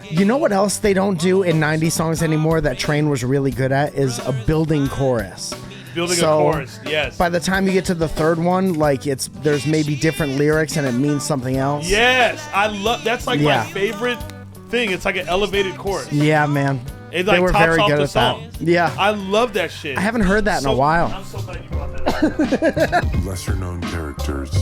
You know what else they don't do in 90s songs anymore that Train was really good at is a building chorus. Building a chorus, yes. By the time you get to the third one, like there's maybe different lyrics and it means something else. Yes, I love. That's like my favorite thing. It's like an elevated chorus. Yeah, man. It like they were tops very off good the at song. that. Yeah, I love that shit. I haven't heard that in a while. I'm so glad you brought that up. Lesser known characters.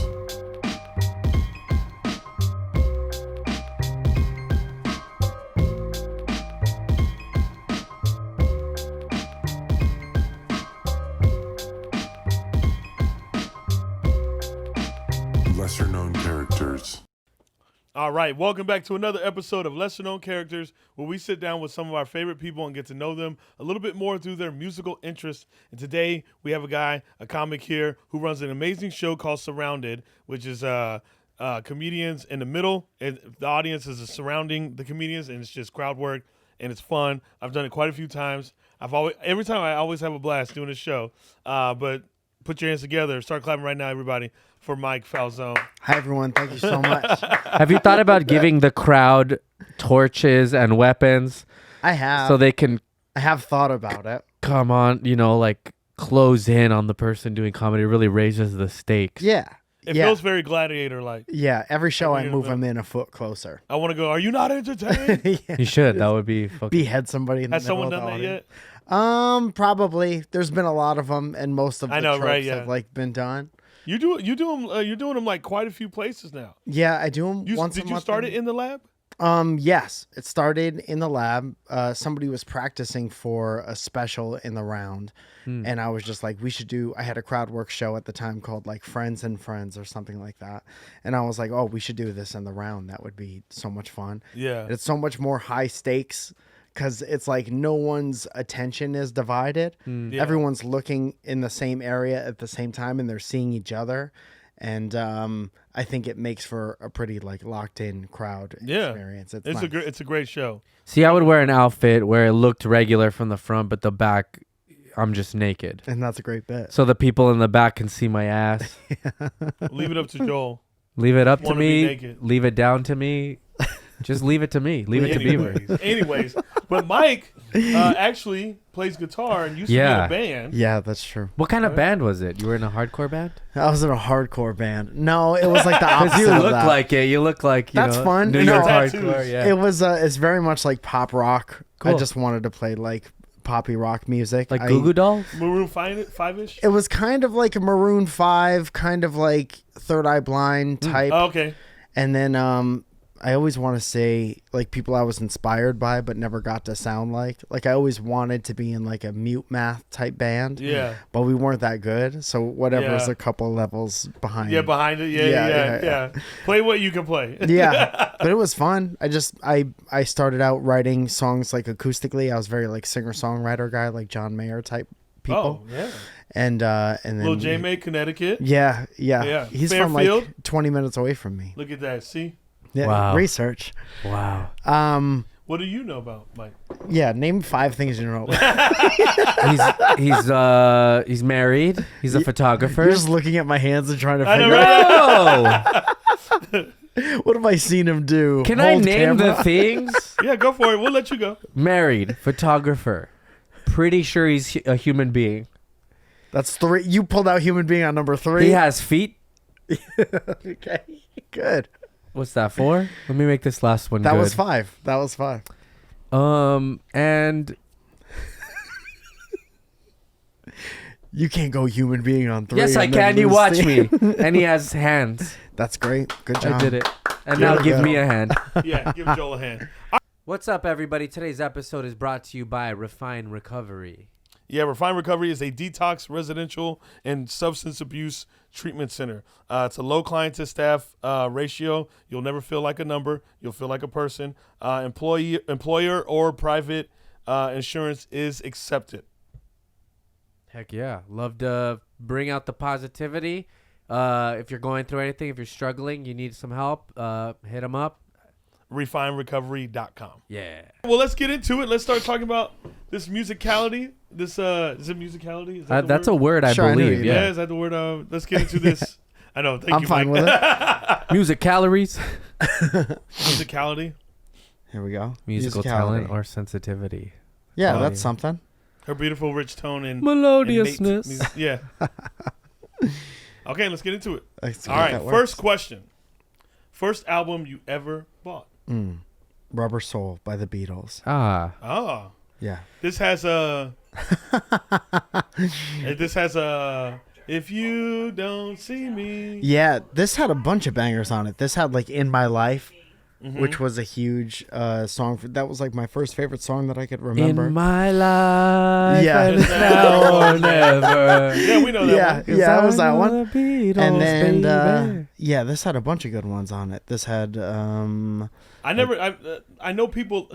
Lesser known characters. All right, welcome back to another episode of Lesser Known Characters, where we sit down with some of our favorite people and get to know them a little bit more through their musical interests. And today we have a comic here, who runs an amazing show called Surrounded, which is comedians in the middle, and the audience is surrounding the comedians, and it's just crowd work, and it's fun. I've done it quite a few times. Every time I always have a blast doing this show. But put your hands together, start clapping right now, everybody, for Mike Falzone. Hi, everyone. Thank you so much. Have you thought about giving the crowd torches and weapons? I have. So they can I have thought about it. come on, like close in on the person doing comedy. It really raises the stakes. Yeah. It feels very gladiator-like. Yeah, every show I move them in a foot closer. I want to go, are you not entertained? Yeah. You should. That would be fucking... Behead somebody in the Has middle someone of the done that audience. yet? Probably. There's been a lot of them, and most of the tropes right, yeah. have like been done. You're doing them like quite a few places now. Yeah, I do them once a month. Did you start it in the lab? Yes, it started in the lab. Somebody was practicing for a special in the round, and I was just like, I had a crowd work show at the time called like Friends and Friends or something like that, and I was like, oh, we should do this in the round. That would be so much fun. Yeah, it's so much more high stakes because it's like no one's attention is divided. Yeah. Everyone's looking in the same area at the same time, and they're seeing each other. And I think it makes for a pretty like locked in crowd experience. It's nice. It's a great show. See, I would wear an outfit where it looked regular from the front, but the back, I'm just naked. And that's a great bit. So the people in the back can see my ass. Leave it up to Joel. Leave it up to Wanna be me. naked. Leave it down to me. Just leave it to me. Leave it to Beaver. Anyways, but Mike actually plays guitar and used to be in a band. Yeah, that's true. What kind of band was it? You were in a hardcore band? I was in a hardcore band. No, it was like the opposite you of look that. like it. You look like That's fun. New No. York Tattoos. hardcore. Yeah. It was. It's very much like pop rock. Cool. I just wanted to play like poppy rock music. Like Goo Goo Dolls? Maroon 5-ish? It was kind of like a Maroon 5, kind of like Third Eye Blind type. Oh, okay. And then I always want to say like people I was inspired by but never got to sound like. Like I always wanted to be in like a Mute Math type band. Yeah. But we weren't that good. So whatever is a couple levels behind. Yeah, behind it. Yeah. Play what you can play. Yeah. But it was fun. I started out writing songs like acoustically. I was very like singer-songwriter guy, like John Mayer type people. Oh, yeah. And then Little J-May, Connecticut. Yeah. He's from Fairfield. like 20 minutes away from me. Look at that. See? Yeah, Wow. research. Wow. What do you know about Mike? Yeah, name 5 things you know. He's married. He's a photographer. You're just looking at my hands and trying to I know, figure right? out what have I seen him do. Can I Hold name camera? the things? Yeah, go for it. We'll let you go. Married, photographer. Pretty sure he's a human being. That's 3. You pulled out human being on number 3. He has feet. Okay, good. What's that for? Let me make this last one That good. was 5. That was 5. And You can't go human being on 3. yes, I and then can. You lose watch the- me. And he has hands. That's great. Good job. I did it. And There now we give go. me a hand. Yeah, give Joel a hand. What's up, everybody? Today's episode is brought to you by Refine Recovery. Yeah, Refine Recovery is a detox, residential, and substance abuse treatment center. It's a low client to staff ratio. You'll never feel like a number. You'll feel like a person. Employer or private insurance is accepted. Heck yeah. Love to bring out the positivity. If you're going through anything, if you're struggling, you need some help, hit them up. refinerecovery.com. Yeah. Well, let's get into it. Let's start talking about this musicality. This is it musicality? Is that the That's word? a word, I Sure, I knew believe. you Yeah, Yeah. is that the word? Let's get into this. I know. Thank I'm you, fine Mike. with it. Music calories. Musicality. Here we go. Musical talent or sensitivity. Yeah, Oh, that's yeah. something. Her beautiful, rich tone and Melodiousness. innate yeah. Okay, let's get into it. Let's see All if right, that first works. question. First album you ever bought? Rubber Soul by the Beatles. Ah. Oh. Yeah. This has a... If you don't see me... Yeah, this had a bunch of bangers on it. This had like In My Life, Mm-hmm. which was a huge song. That was like my first favorite song that I could remember. In my life, Yeah. and it's now or never. Yeah, we know that Yeah, one. yeah, that was that I'm one. the Beatles, And then, baby. yeah, this had a bunch of good ones on it. This had, I know people...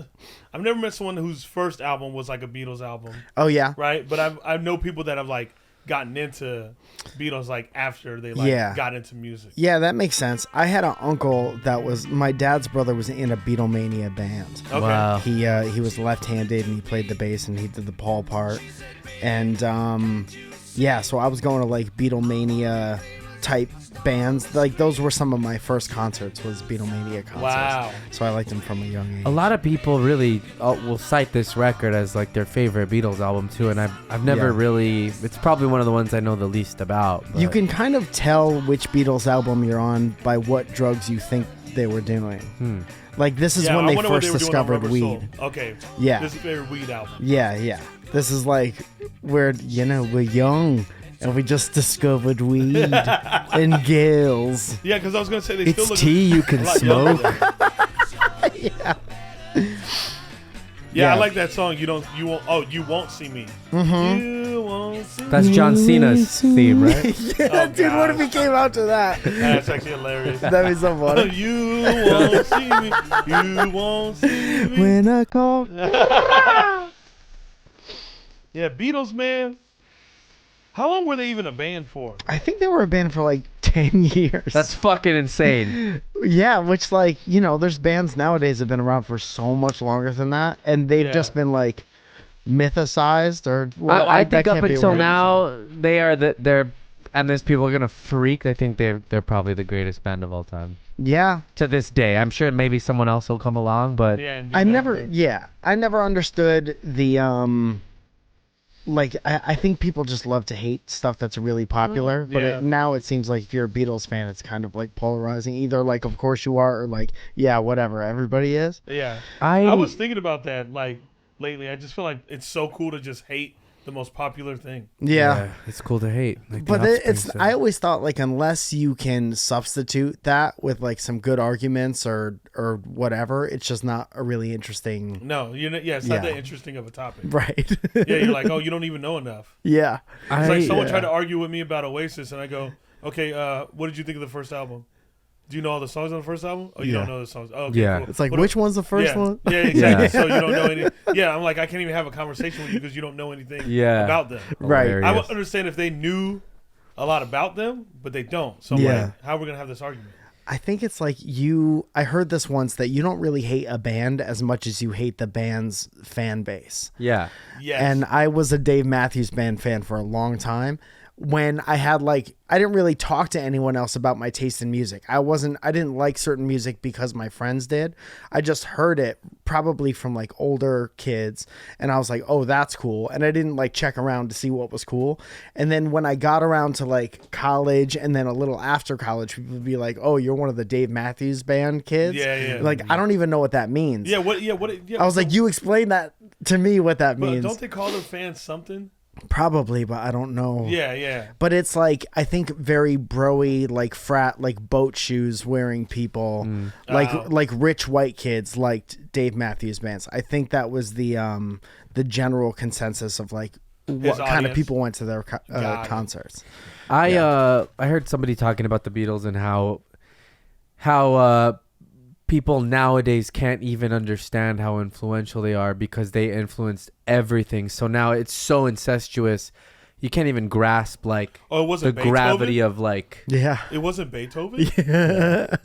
I've never met someone whose first album was like a Beatles album, oh yeah, right? But I know people that have like gotten into Beatles like after they like Yeah. got into music. yeah, that makes sense. I had an uncle that was my dad's brother was in a Beatlemania band. Okay. Wow. He was left-handed and he played the bass and he did the Paul part, and yeah, so I was going to like Beatlemania type bands. Like those were some of my first concerts was Beatlemania concerts. Wow. So I liked them from a young age. A lot of people really will cite this record as like their favorite Beatles album too, and I've never Yeah. really. It's probably one of the ones I know the least about. You but- can kind of tell which Beatles album you're on by what drugs you think they were doing. Like this is Yeah, when I they wonder what first they were doing on discovered Rubber weed. Soul. Okay. Yeah. This is their weed album. Yeah, yeah. This is like where we're young and we just discovered weed and girls. Yeah, because I was gonna say they still It's look tea you a can lot younger smoke. than- Yeah. Yeah, I Yeah. like that song. You won't see me. You won't see me. That's John Cena's theme, right? Yeah, Oh, dude, what if gosh. he came out to that? That's actually hilarious. That'd be so funny. You won't see me. You won't see me. When I call. Yeah, Beatles, man. How long were they even a band for? I think they were a band for like 10 years. That's fucking insane. Yeah, which like, there's bands nowadays that have been around for so much longer than that. And they've Yeah. just been like mythicized or well, I that think up can't be until right. now they're and there's people are gonna freak. I think they're probably the greatest band of all time Yeah. to this day. I'm sure maybe someone else will come along, but Yeah, and I never understood the like I think people just love to hate stuff that's really popular, but Yeah. now it seems like if you're a Beatles fan, it's kind of like polarizing. Either like, of course you are, or like, yeah, whatever, everybody is. Yeah. I I was thinking about that like lately. I just feel like it's so cool to just hate the most popular thing. Yeah. it's cool to hate. Like But the it's Offspring I said. always thought like unless you can substitute that with like some good arguments or whatever, it's just not a really interesting. No, it's not Yeah. that interesting of a topic. Right. Yeah, you're like, oh, you don't even know enough. Yeah. It's like someone yeah. tried to argue with me about Oasis, and I go, okay, what did you think of the first album? Do you know all the songs on the first album? Oh, you Yeah. don't know the songs. Oh, okay, Yeah. cool. It's like, What which one's the first yeah. one? Yeah, exactly. Yeah. So you don't know any. Yeah, I'm like, I can't even have a conversation with you because you don't know anything Yeah. about them. Right. Hilarious. I would understand if they knew a lot about them, but they don't. So I'm Yeah. like, how are we gonna have this argument? I think it's like I heard this once that you don't really hate a band as much as you hate the band's fan base. Yeah. Yes. And I was a Dave Matthews Band fan for a long time. When I had I didn't really talk to anyone else about my taste in music. I didn't like certain music because my friends did. I just heard it probably from like older kids and I was like, oh, that's cool. And I didn't like check around to see what was cool. And then when I got around to like college and then a little after college, people would be like, oh, you're one of the Dave Matthews Band kids. Yeah, yeah. Like, I don't even know what that means. yeah, what? Yeah, what? Yeah, I was like, you explain that to me what that but means. don't they call their fans something? Probably, but I don't know. Yeah, yeah. But it's like I think very broy, like frat, like boat shoes wearing people, like rich white kids liked Dave Matthews Bands. I think that was the general consensus of like what kind of audience. people went to their Got it. concerts. I heard somebody talking about the Beatles and how people nowadays can't even understand how influential they are because they influenced everything. So now it's so incestuous, you can't even grasp like Oh, it the wasn't Beethoven? gravity of like Yeah, It wasn't Beethoven. yeah.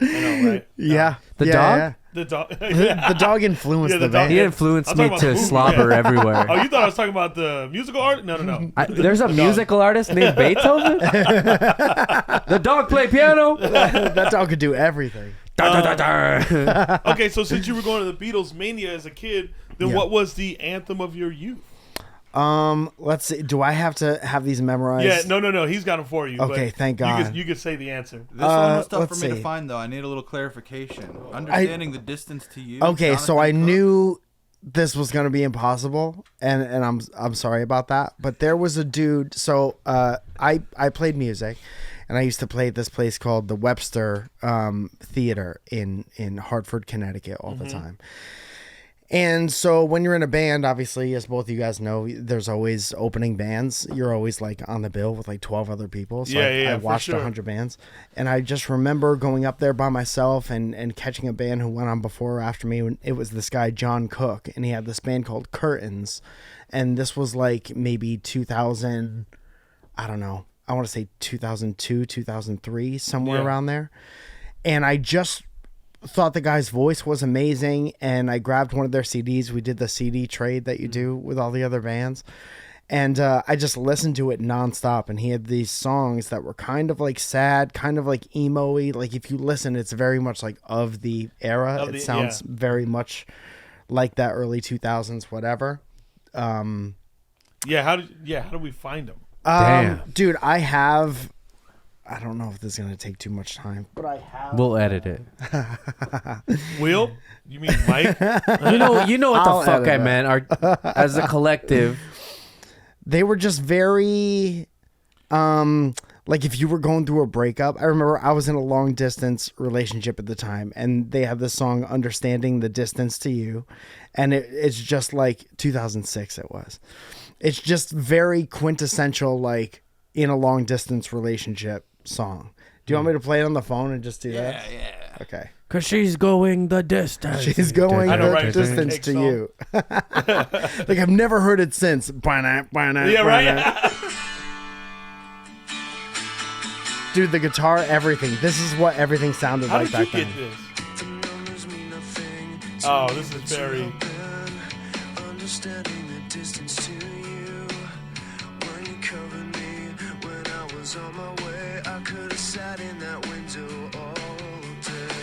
I know, right? yeah. The Yeah, dog? yeah. The dog. The dog influenced Yeah, the the dog- band. He I'm influenced talking me about to the movie, slobber yeah. everywhere. Oh, you thought I was talking about the musical art? No, no, no. There's a The dog. musical artist named Beethoven? The dog play piano? That dog could do everything. Okay, so since you were going to the Beatles mania as a kid, then Yeah. what was the anthem of your youth? Let's see. Do I have to have these memorized? Yeah, no. He's got them for you. Okay, but thank You God. could, you could say the answer. This one was tough for let's me to see. find, though. I need a little clarification. Understanding the distance to you. Okay, so I Jonathan Cook. knew this was gonna be impossible, and I'm sorry about that. But there was a dude. So I played music, and I used to play at this place called the Webster Theater in Hartford, Connecticut, all the time. And so when you're in a band, obviously, as both of you guys know, there's always opening bands. You're always like on the bill with like 12 other people. So I for watched sure. 100 bands. And I just remember going up there by myself and catching a band who went on before or after me. And it was this guy, John Cook. And he had this band called Curtains. And this was like maybe 2000, I don't know. I want to say 2002, 2003, somewhere Yeah. around there. And I just thought the guy's voice was amazing, and I grabbed one of their CDs. We did the CD trade that you do with all the other bands, and I just listened to it nonstop. And he had these songs that were kind of like sad, kind of like emo-y. Like if you listen, it's very much like of the era. Of It the- sounds very much like that early 2000s, whatever. Yeah, how do we find them? Damn. Dude, I don't know if this is gonna take too much time, but I have. We'll edit it. Will? You mean Mike? You know what I'll the fuck edit I it. meant. As a collective. They were just very like if you were going through a breakup. I remember I was in a long distance relationship at the time, and they have this song Understanding the Distance to You, and it's just like 2006 it was. It's just very quintessential like in a long distance relationship song. Do you want me to play it on the phone and just do that? Yeah. Okay. Cause she's going the distance. She's going I know, the right? distance Cake to song. you. Like I've never heard it since. Yeah, right. Dude, the guitar, everything. This is what everything sounded How like did you back get then. this? Oh, this is very. Understanding the distance to you. When you covered me, when I was on my way, I could have sat in that window all day.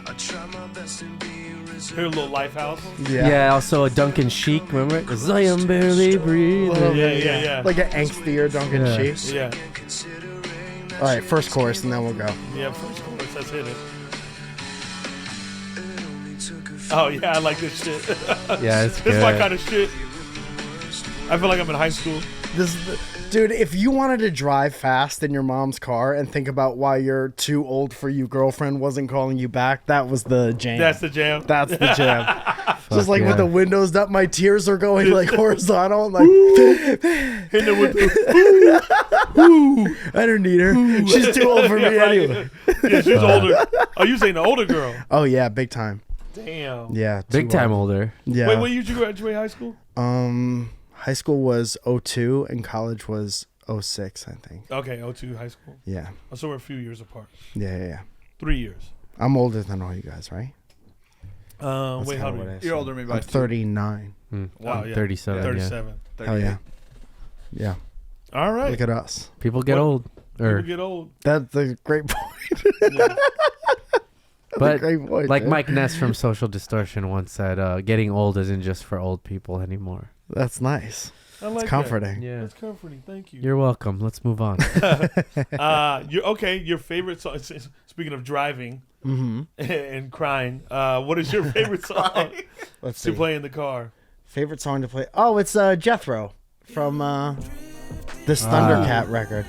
I tried my best to be reserved. Here, a little Lifehouse. Yeah. Also a Duncan Sheik, remember? 'Cause I am barely breathing. Yeah. Like an angstier Duncan Yeah. Sheik. Yeah. All right, first chorus, and then we'll go. Yeah, first chorus. Let's hit it. Oh, yeah, I like this shit. Yeah, it's This is my good. kind of shit. I feel like I'm in high school. This is dude, if you wanted to drive fast in your mom's car and think about why your too old for you girlfriend wasn't calling you back, that was the jam. That's the jam. That's the jam. Just like yeah. with the windows up, my tears are going like horizontal. Like Hitting it with the, I don't need her. She's too old for me yeah, right. anyway. Yeah, she's older. Oh, you saying the older girl? Oh yeah, big time. Damn. Yeah, Big too time old. older. Yeah. Wait, when did you graduate high school? High school was 02 and college was 06, I think. Okay, 02 high school. Yeah. Oh, so we're a few years apart. Yeah. 3 years. I'm older than all you guys, right? That's Wait, kinda how do what we? I You're said. older than me by I'm two. 39. Oh, yeah. 37. Yeah. 37. Hell yeah. Yeah. All right. Look at us. People get What- old. Or, People get old. That's a great point. Yeah. but great point, like dude. Mike Ness from Social Distortion once said, getting old isn't just for old people anymore. That's nice. I like It's comforting. Yeah. That's comforting. Thank you. You're welcome. Let's move on. You're okay. Your favorite song. Speaking of driving and crying, what is your favorite song Let's to see. play in the car? Favorite song to play? Oh, it's Jethro from this Thundercat record.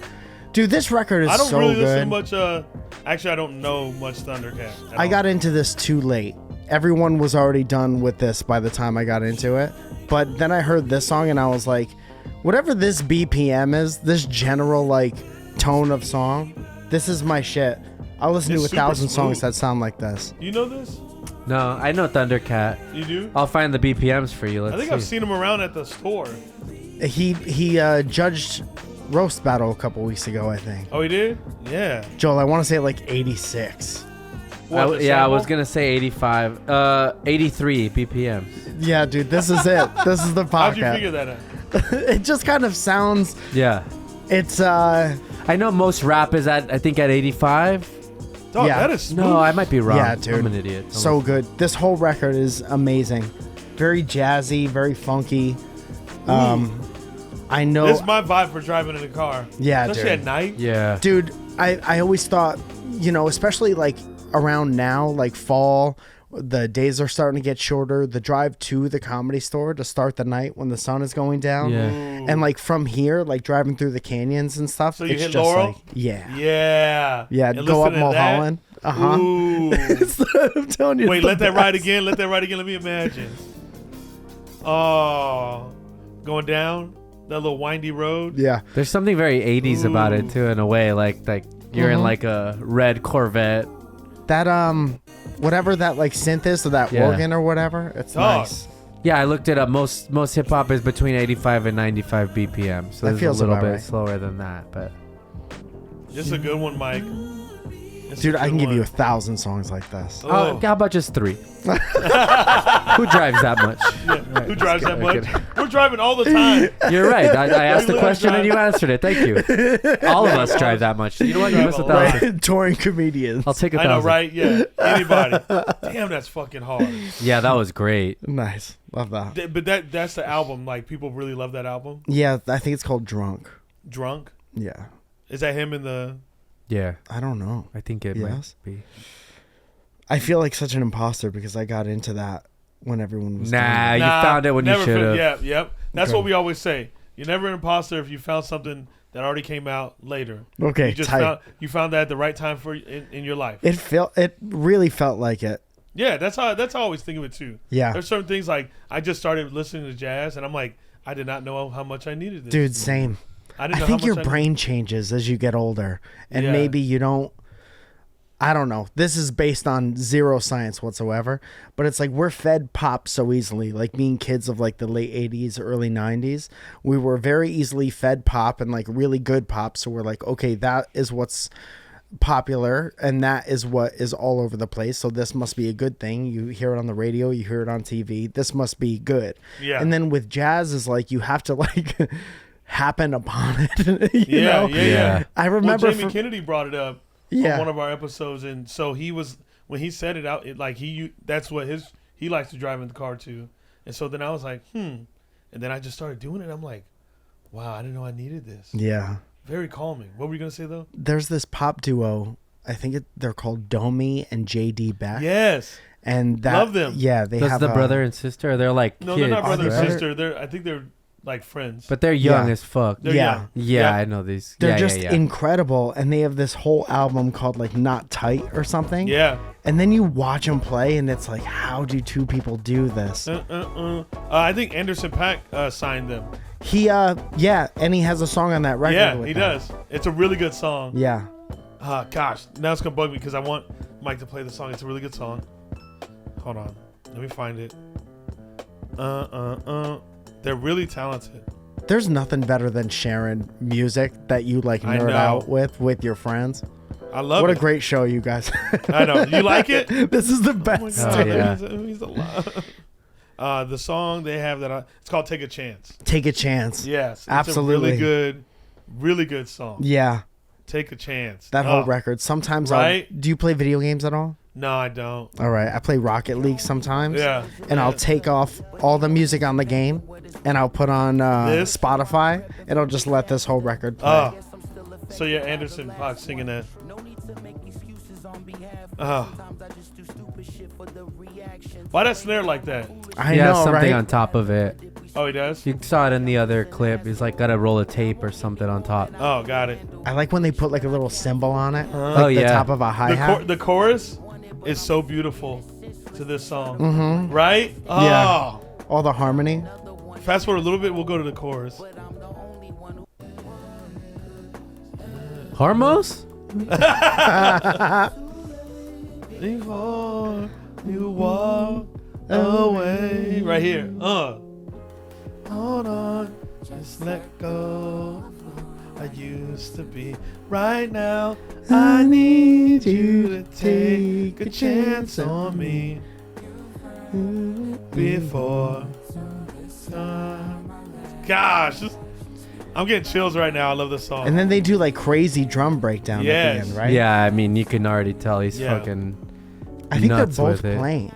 Dude, this record is I don't so really good. listen much. Actually, I don't know much Thundercat. at I all. got into this too late. Everyone was already done with this by the time I got into it. But then I heard this song and I was like, whatever this BPM is, this general like tone of song, this is my shit. I'll listen It's to super 1,000 songs smooth. that sound like this. You know this? No, I know Thundercat. You do? I'll find the BPMs for you. Let's I think see. I've seen him around at the store. He judged Roast Battle a couple weeks ago, I think. Oh, he did? Yeah. Joel, I want to say like 86. What, the Yeah, I sample? was gonna say 85. 83 BPMs. Yeah, dude, this is it. This is the How'd you podcast. figure that out? It just kind of sounds. Yeah. It's I know most rap is at, I think, at 85. Dog, Yeah. that is smooth. No, I might be wrong. Yeah, dude. I'm an idiot. So good. This whole record is amazing. Very jazzy, very funky. I know. This is my vibe for driving in the car. Yeah, Especially dude. at night. Yeah. Dude, I always thought, especially like around now, like fall, the days are starting to get shorter. The drive to the Comedy Store to start the night when the sun is going down. Yeah. And like from here, like driving through the canyons and stuff. So you it's hit just Laurel? like, yeah. Yeah. And Go up listen to that. Mulholland. Uh-huh. Ooh. I'm telling you. Wait, it's let the that ride best. again. Let that ride again. Let me imagine. Oh, going down that little windy road. Yeah. There's something very 80s about it too, in a way. Like you're in like a red Corvette. That whatever that like synth is or that Yeah. organ or whatever, it's Dog. nice. Yeah, I looked it up. Most hip hop is between 85 and 95 BPM, so That it's a feels little about bit right. slower than that. But This is a good one, Mike. It's Dude, a I can good give you one. 1,000 songs like this. Oh. how about just 3? Who drives that much? Who drives that much? Okay. We're driving all the time. You're right. I asked the literally question and drive. you answered it. Thank you. All of us drive that much. You know what? Give us Drive a lot. 1,000. Touring comedians. I'll take 1,000. I know, right? Yeah. Anybody. Damn, that's fucking hard. Yeah, that was great. Nice. Love that. But that's the album. Like, people really love that album. Yeah, I think it's called Drunk. Drunk. Yeah. Is that him in the... Yeah, I don't know. I think it Yes. might be. I feel like such an imposter because I got into that when everyone was doing Nah, it. you found it when you never should have. Yeah, yep. That's Okay. what we always say. You're never an imposter if you found something that already came out later. Okay, You just tight. found that at the right time for in your life. It really felt like it. Yeah, that's how I always think of it too. Yeah. There's certain things like I just started listening to jazz and I'm like, I did not know how much I needed this. Dude, same. I didn't I know think how your much brain changes as you get older. And Yeah. maybe you don't. I don't know. This is based on zero science whatsoever. But it's like we're fed pop so easily. Like being kids of like the late 80s, early 90s. We were very easily fed pop and like really good pop. So we're like, okay, that is what's popular and that is what is all over the place. So this must be a good thing. You hear it on the radio, you hear it on TV. This must be good. Yeah. And then with jazz is like you have to like happen upon it. you Yeah, know? yeah. I remember Jamie Kennedy brought it up Yeah. on one of our episodes, and so he was when he said it out, that's what he likes to drive in the car too, and so then I was like, and then I just started doing it. I'm like, wow, I didn't know I needed this. Yeah. Very calming. What were you gonna say though? There's this pop duo. I think they're called Domi and JD Beck. Yes. And that Love them. Yeah, they Does have the brother and sister? They're like No, kids, they're not brother and right? sister. I think they're like friends. But they're young Yeah. as fuck. They're yeah. young. Yeah, Yep. I know these. They're yeah, just yeah, yeah. incredible, and they have this whole album called like Not Tight or something. Yeah. And then you watch them play, and it's like, how do two people do this? I think Anderson .Paak signed them. He, yeah, and he has a song on that record. Yeah, with he them. does. It's a really good song. Yeah. Gosh, now it's gonna bug me because I want Mike to play the song. It's a really good song. Hold on, let me find it. They're really talented. There's nothing better than sharing music that you like I nerd know. out with your friends. I love What it. a great show, you guys. I know. You like it? This is the Oh my best. God, yeah. that means a lot. The song they have it's called "Take a Chance." Take a chance. Yes, Absolutely. It's a really good song. Yeah. Take a chance. That Oh, whole record. Sometimes Right? do you play video games at all? No, I don't. All right. I play Rocket League sometimes. Yeah. And I'll take off all the music on the game and I'll put on This? Spotify and I'll just let this whole record play. Oh, so yeah, Anderson .Paak singing that. Oh. Why that snare like that? I He has know, something right? on top of it. Oh, he does. You saw it in the other clip. He's like got a roll of tape or something on top. Oh, got it. I like when they put like a little cymbal on it. Like Oh, the yeah. top of a The, hi-hat. the chorus is so beautiful to this song, right? Oh. Mm-hmm. Yeah. All the harmony. Fast forward a little bit, we'll go to the chorus. Harmos? Before you walk away, right here. Hold on, just let go. I used to be. Right now, I need you to take a chance on me before. Gosh, I'm getting chills right now. I love this song. And then they do like crazy drum breakdown at Yes. the end, right? Yeah, I mean, you can already tell he's Yeah. fucking I think they're nuts both with it. playing.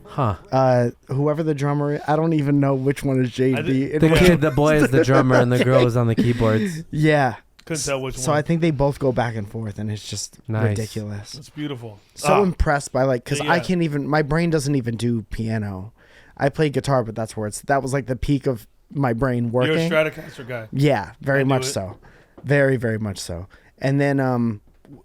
Huh. Whoever the drummer is, I don't even know which one is JD. The kid, the boy is the drummer, and the girl is on the keyboards. Yeah. Couldn't tell which one. So I think they both go back and forth, and it's just Nice. ridiculous. It's beautiful. So impressed by because Yeah. I can't even. My brain doesn't even do piano. I play guitar, but that's where that was like the peak of my brain working. You're a Stratocaster guy. Yeah, very I knew much it. so. Very, very much so. And then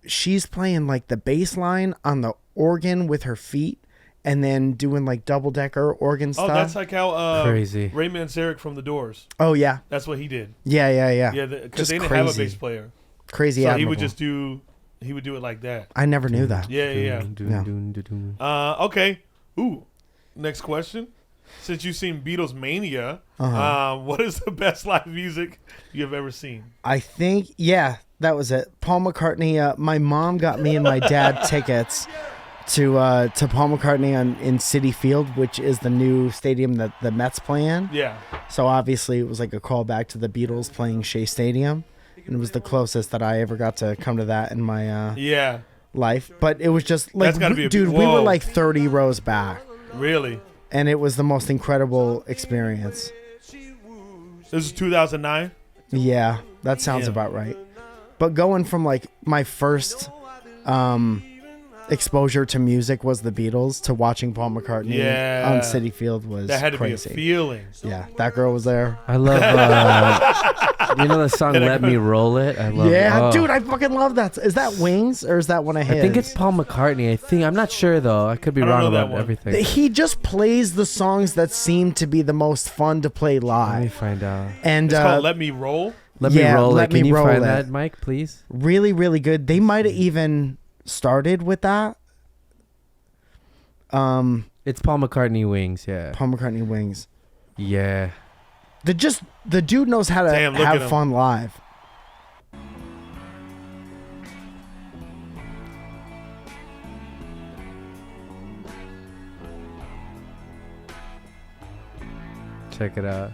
she's playing like the bass line on the organ with her feet and then doing like double decker organ Oh, stuff. that's like how Crazy. Ray Manzarek from The Doors. Oh, yeah. That's what he did. Yeah. Yeah, because Just they didn't have a crazy. bass player. Crazy So admirable. he would do it like that. I never knew that. Yeah. Yeah. Okay. Ooh. Next question. Since you've seen Beatles Mania, what is the best live music you have ever seen? I think, yeah, that was it. Paul McCartney. My mom got me and my dad tickets to Paul McCartney in Citi Field, which is the new stadium that the Mets play in. Yeah. So obviously it was like a callback to the Beatles playing Shea Stadium. And it was the closest that I ever got to come to that in my Yeah. life. But it was just like, That's gotta be a- dude, we were whoa. like 30 rows back. Really? And it was the most incredible experience. This is 2009? Yeah, that sounds Yeah. about right. But going from like my first exposure to music was the Beatles to watching Paul McCartney Yeah. on Citi Field was That had to crazy. be a feeling. Yeah, that girl was there. I love, you know the song "Let Me Roll It." I love. Yeah, it. dude, I fucking love that. Is that Wings or is that one of his? I think it's Paul McCartney. I'm not sure though. I could be I don't wrong know that about one. everything. He just plays the songs that seem to be the most fun to play Let me live. find out. And It's called Let Me Roll. Let me yeah, roll Let it. Can Me you Roll find It. that, Mike, please? really, really good. They might have even started with that. It's Paul McCartney Wings. Yeah. Paul McCartney Wings. Yeah. The dude knows how to Damn, look at have him. fun live. Check it out.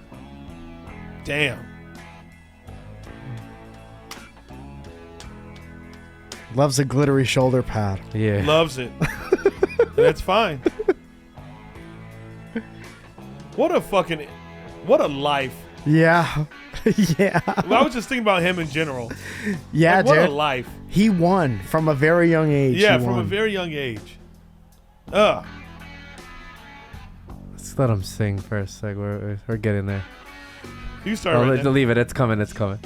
Damn. Loves a glittery shoulder pad. Yeah. Loves it. That's fine. What a life. Yeah. Yeah. Well, I was just thinking about him in general. Yeah, Like, what a dude. life. He won from a very young age. Yeah, He from a won. very young age. Let's let him sing first. Like we're getting there. You start Oh, right now. leave it. It's coming. It's coming.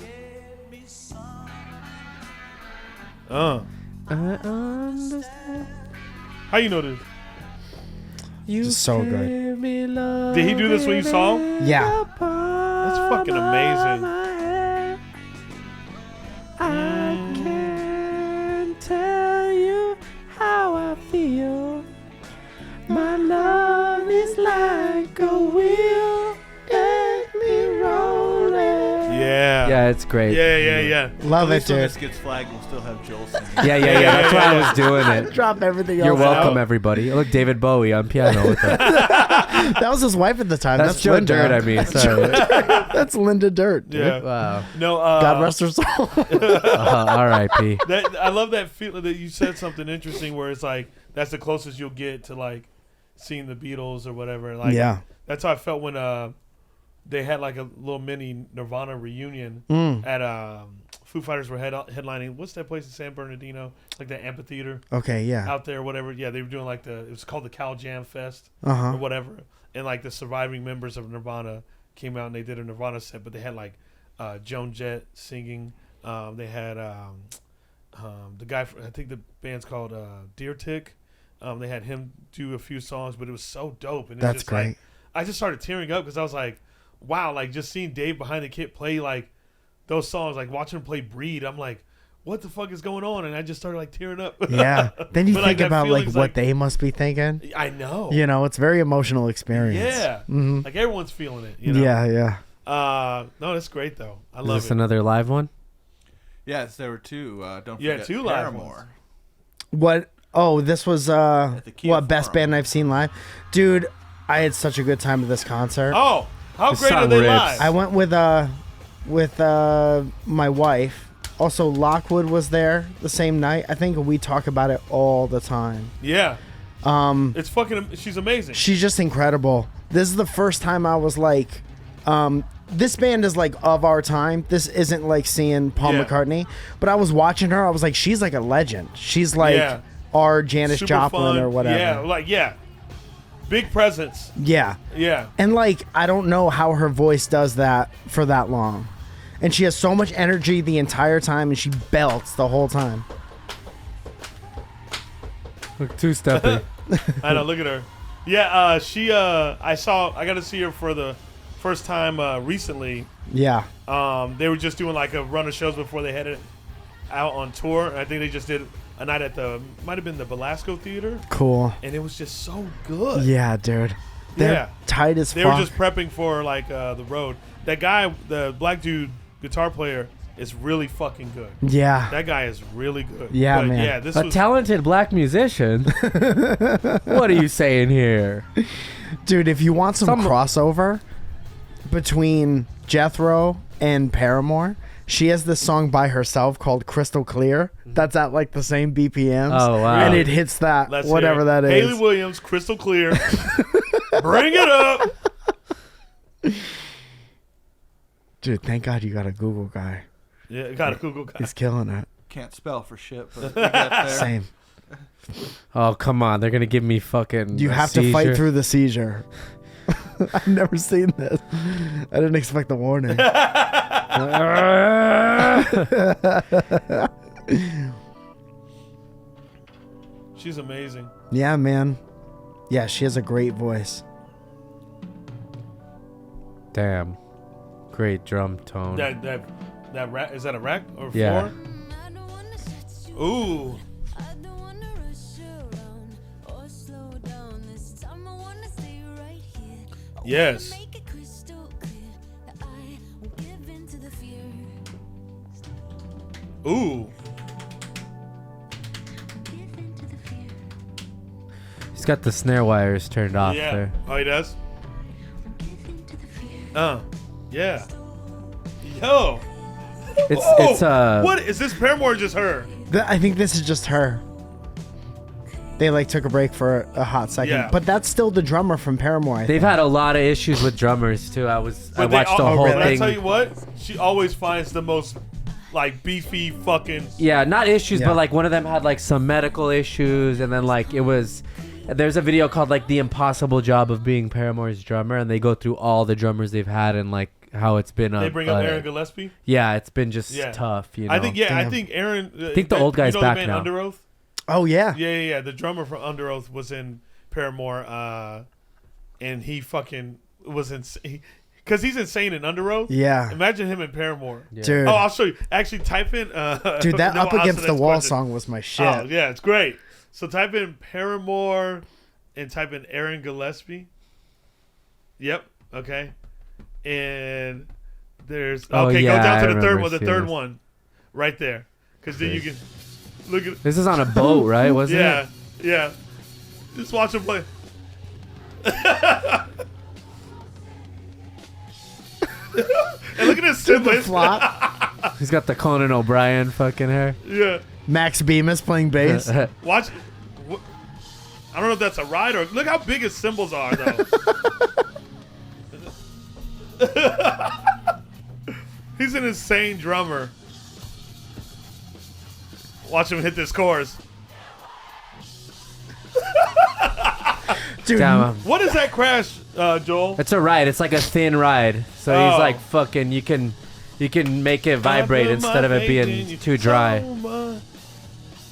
How you know this? Just so good. Did he do this when you saw him? Yeah. That's fucking amazing. I can't tell you how I feel. My love is like a wheel. Let me roll it. Yeah. Yeah, it's great. Yeah. Love At it, least when dude. this gets flagged, we'll still have Joel singing. Yeah. That's why I was doing it. Drop everything You're else welcome, out. everybody. Look, David Bowie on piano with us. That was his wife at the time. That's Joe Linda. Dirt, I mean. Sorry. That's Linda Dirt. Dude. Yeah. Wow. No. God rest her soul. R.I.P. I love that feeling that you said something interesting where it's like that's the closest you'll get to like seeing the Beatles or whatever. Like, Yeah. That's how I felt when they had like a little mini Nirvana reunion at Foo Fighters were headlining. What's that place in San Bernardino? Like the amphitheater Okay, yeah. out there, whatever. Yeah, they were doing like it was called the Cal Jam Fest Uh-huh. or whatever. And like the surviving members of Nirvana came out and they did a Nirvana set, but they had like Joan Jett singing. They had the guy, I think the band's called Deer Tick. They had him do a few songs, but it was so dope. And it's That's just great. Like, I just started tearing up because I was like, wow, like just seeing Dave behind the kit play like those songs, like watching him play Breed, I'm like, what the fuck is going on? And I just started like tearing up. Yeah. Then you But, like, think that about like feeling's, what like- they must be thinking. I know. You know, it's a very emotional experience. Yeah. Mhm. Like everyone's feeling it. You know? Yeah. No, that's great though. I Is love this it. another live one? Yes, there were two. Don't Yeah, forget two live Paramore. ones. What? Oh, this was the Kia what best Forum. band I've seen live, dude. I had such a good time at this concert. Oh, how This great are song they rips. live? I went with with my wife. Also, Lockwood was there the same night. I think we talk about it all the time. Yeah. It's fucking. She's amazing. She's just incredible. This is the first time I was like, this band is like of our time. This isn't like seeing Paul McCartney, but I was watching her. I was like, she's like a legend. She's like our Janis Super Joplin fun. or whatever. Big presence. Yeah. And like, I don't know how her voice does that for that long. And she has so much energy the entire time, and she belts the whole time. Look, two-stepping. I know. Look at her. Yeah. She. I got to see her for the first time recently. Yeah. They were just doing like a run of shows before they headed out on tour. I think they just did a night at might have been the Belasco Theater. Cool. And it was just so good. Yeah, dude. They're tight as fuck. They were just prepping for like the road. That guy, the black dude guitar player, is really fucking good. Yeah. That guy is really good. Yeah, but man. Yeah, this A was talented black musician. What are you saying here? Dude, if you want some crossover between Jethro and Paramore, she has this song by herself called Crystal Clear that's at like the same BPMs. Oh, wow. And it hits that, Let's whatever hear it. that is. Haley Williams, Crystal Clear. Bring it up. Dude, thank God you got a Google guy. Yeah, got a Google guy. He's killing it. Can't spell for shit, but we get there. Same. Oh, come on. They're going to give me fucking You a have to fight seizure. through the seizure. I've never seen this. I didn't expect the warning. She's amazing. Yeah, man. Yeah, she has a great voice. Damn. Great drum tone. That rack, is that a rack or Yeah. floor? Ooh. Yes. Ooh. He's got the snare wires turned off Yeah. there. Oh, he does? Yeah. Yo. It's What is this? Paramore or just her? I think this is just her. They like took a break for a hot second. Yeah. But that's still the drummer from Paramore. They've had a lot of issues with drummers too. I watched the whole But I thing. tell you what, she always finds the most like beefy fucking. Yeah, not issues, Yeah. but like one of them had like some medical issues, and then like it was. There's a video called like "The Impossible Job of Being Paramore's Drummer," and they go through all the drummers they've had and like how it's been. They bring up Aaron Gillespie. Yeah, it's been just Yeah. tough. You know. I think I Damn. think Aaron. I think the old guy's you know back the band now. Under Oath. Oh yeah. Yeah. The drummer from Under Oath was in Paramore, and he fucking was insane because he's insane in Under Oath. Yeah. Imagine him in Paramore. Yeah. Dude. Oh, I'll show you. Actually, type in. Dude, that no, Up I'll Against answer the this Wall question. song was my shit. Oh yeah, it's great. So type in Paramore and type in Aaron Gillespie. Yep. Okay. And there's Oh, okay. yeah, go down I to the third remember one. The seeing third this. one, right there. Because then you can look at. This is on a boat, right? Wasn't Yeah. it? Yeah. Just watch him play. And look at his Dude, the siblings. flop. He's got the Conan O'Brien fucking hair. Yeah. Max Bemis playing bass. Watch. I don't know if that's a ride or look how big his cymbals are though. He's an insane drummer. Watch him hit this chorus. Dude, Damn, What is that crash, Joel? it's a ride. It's like a thin ride. So Oh. he's like fucking. You can make it vibrate instead of it being too dry.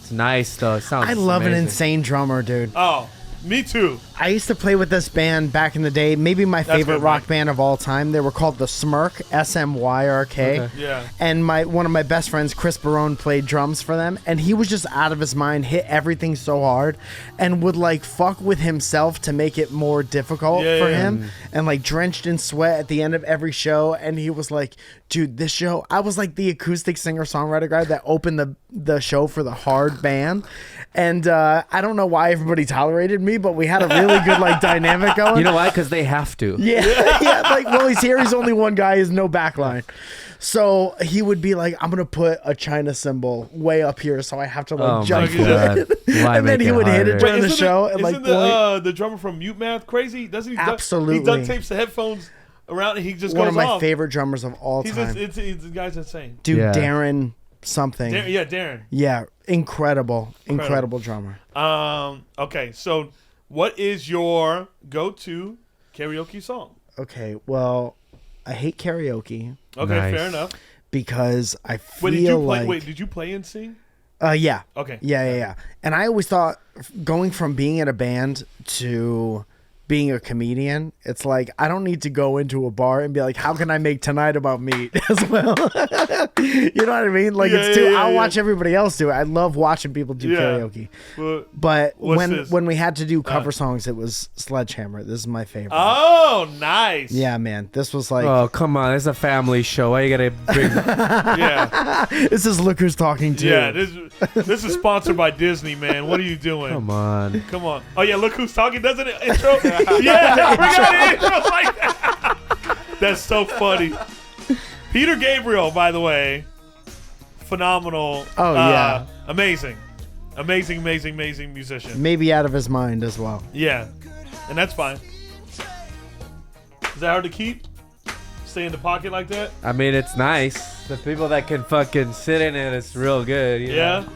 It's nice though. It sounds. I love an amazing. insane drummer, dude. Oh, me too. I used to play with this band back in the day. Maybe my favorite good, rock Mike. band of all time. They were called the Smyrk, SMYRK. Okay. Yeah. And one of my best friends, Chris Barone, played drums for them, and he was just out of his mind, hit everything so hard, and would like fuck with himself to make it more difficult Yeah, for yeah. him, and like drenched in sweat at the end of every show. And he was like, "Dude, this show." I was like the acoustic singer-songwriter guy that opened the show for the hard band, and I don't know why everybody tolerated me, but we had a really good like dynamic going. You know why? Because they have to. Yeah, yeah. Like Willie's here. He's only one guy. He's no backline. So he would be like, "I'm gonna put a China cymbal way up here, so I have to like Oh my jump for God. it." Why And then make he it would hit it harder? during the show and like isn't point. the drummer from Mute Math crazy? Doesn't he? Absolutely. He duct tapes the headphones around and he just One goes of my off. favorite drummers of all He's time. just, the guy's insane. Dude, Yeah. Darren something. Darren. Yeah, incredible drummer. Okay, so what is your go-to karaoke song? Okay, well, I hate karaoke Okay, Nice. fair enough. because I feel Wait, did you play? like Wait, did you play and sing? yeah. Okay. Yeah. And I always thought going from being in a band to being a comedian, it's like I don't need to go into a bar and be like, how can I make tonight about meat as well? You know what I mean? Like it's too. I'll watch everybody else do it. I love watching people do Yeah. karaoke. But But what's this? when we had to do cover songs, it was Sledgehammer. This is my favorite. Oh, nice. Yeah, man. This was like Oh, come on. It's a family show. Why you gotta bring... Yeah. this is Look Who's Talking To. Yeah. This is sponsored by Disney, man. What are you doing? Come on. Come on. Oh yeah, Look Who's Talking, doesn't it? Intro. Yeah, bring out the intro like that. That's so funny. Peter Gabriel, by the way, phenomenal. Oh, yeah. Amazing musician. Maybe out of his mind as well. Yeah, and that's fine. Is that hard to keep? Stay in the pocket like that? I mean, it's nice. The people that can fucking sit in it, it's real good. You Yeah. know?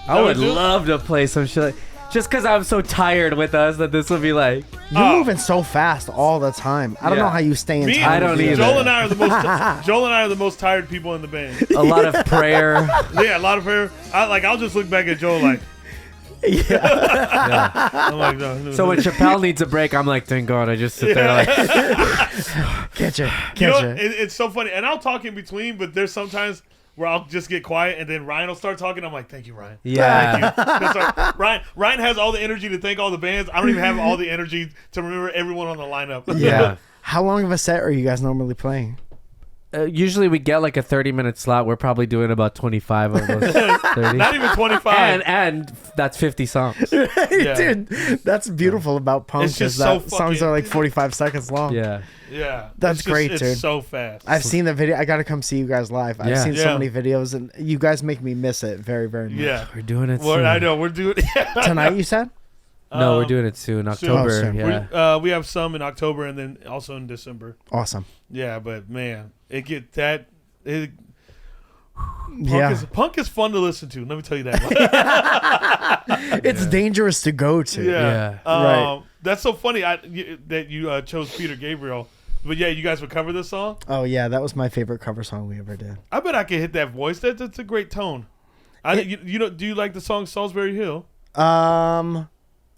I would what you- love to play some shit. Just because I'm so tired with us that this would be like... You're Oh. moving so fast all the time. I don't Yeah. know how you stay in Me, time. I don't either. Joel and I are the most tired people in the band. A lot of prayer. Yeah, a lot of her. I'll just look back at Joel like. Yeah. I'm like, no. So when Shapel needs a break, I'm like, thank God. I just sit there like... Catch it. You know, Catch it. it's so funny, and I'll talk in between, but there's sometimes where I'll just get quiet, and then Ryan will start talking. I'm like, thank you, Ryan. Yeah. That's right. Ryan has all the energy to thank all the bands. I don't even have all the energy to remember everyone on the lineup. Yeah. How long of a set are you guys normally playing? Usually we get like a 30-minute slot. We're probably doing about 25 of those 30. Not even 25. And that's 50 songs. Yeah. Dude, that's beautiful about punk. It's just is that so songs fucking- are like 45 seconds long. Yeah. Yeah, That's It's just- great, it's dude. so fast. I've seen the video. I got to come see you guys live. I've Yeah. seen Yeah. so many videos, and you guys make me miss it very, very much. Yeah. We're doing it Well, soon. I know we're doing. Tonight, you said? No, we're doing it soon. October. soon. Yeah. We have some in October and then also in December. Awesome. Yeah, but man, it get that. Yeah. Punk is fun to listen to. Let me tell you that. It's dangerous to go to. Yeah. Right. That's so funny that you chose Peter Gabriel. But yeah, you guys would cover this song? Oh, yeah. That was my favorite cover song we ever did. I bet I could hit that voice. That's a great tone. You know, do you like the song Salisbury Hill?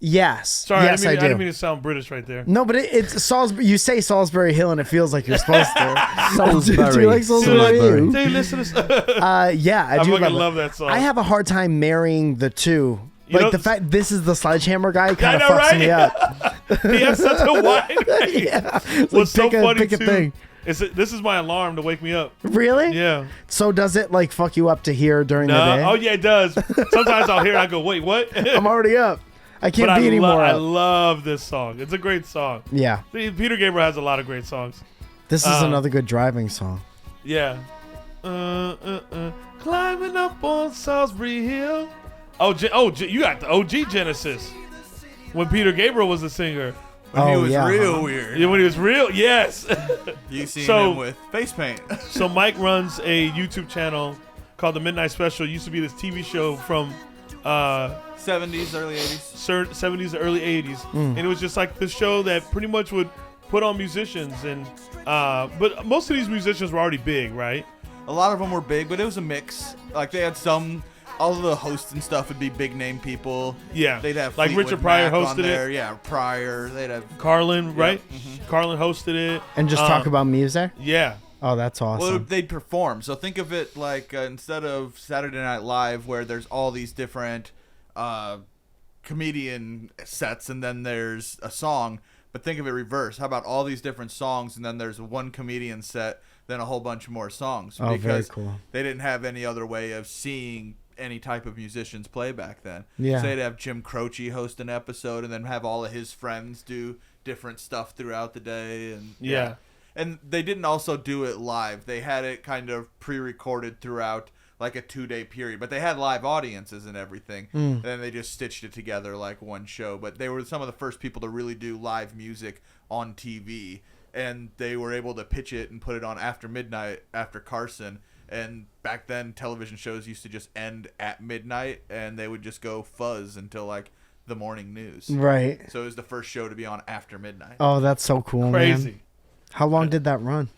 Yes. Sorry, yes, I I do. didn't mean to sound British right there. No, but it's Salisbury. You say Salisbury Hill, and it feels like you're supposed to. Salisbury. Do you like Salisbury Hill? Do you listen to Yeah, I I do fucking love love that song. I have a hard time marrying the two. You Like know- the fact this is the Sledgehammer guy kind of know, fucks right? me up. He has such a wide range. Yeah. It's What's so pick funny a too thing. is that this is my alarm to wake me up. Really? Yeah. So does it like fuck you up to hear during the day? Oh yeah, it does. Sometimes I'll hear it, I go, wait, what? I'm already up. I can't But be anymore. I up. love this song. It's a great song. Yeah. Peter Gabriel has a lot of great songs. This is another good driving song. Yeah. Climbing up on Salisbury Hill. You got the OG Genesis. When Peter Gabriel was the singer. When he Oh, was yeah, real huh? weird. Yeah, when he was real, yes. You seen So- him with face paint. So Mike runs a YouTube channel called The Midnight Special. It used to be this TV show from 70s, early 80s. 70s to early 80s. Mm. And it was just like this show that pretty much would put on musicians. And but most of these musicians were already big, right? A lot of them were big, but it was a mix. Like they had some, all of the hosts and stuff would be big name people. Yeah. They'd have like Fleetwood Richard Pryor Mac on hosted there. it. Yeah, Pryor. They'd have. Carlin, right? Mm-hmm. Carlin hosted it. And just talk about music? Yeah. Oh, that's awesome. Well, they'd perform. So think of it like instead of Saturday Night Live, where there's all these different comedian sets, and then there's a song. But think of it reverse. How about all these different songs, and then there's one comedian set, then a whole bunch more songs. Oh, very because cool. they didn't have any other way of seeing any type of musicians play back then. Yeah. So they'd have Jim Croce host an episode and then have all of his friends do different stuff throughout the day. And Yeah. And they didn't also do it live. They had it kind of pre-recorded throughout like a 2-day period, but they had live audiences and everything. And then they just stitched it together like one show. But they were some of the first people to really do live music on TV, and they were able to pitch it and put it on after midnight after Carson. And back then, television shows used to just end at midnight, and they would just go fuzz until like the morning news. Right. So it was the first show to be on after midnight. Oh, that's so cool, Crazy. man. How long did that run?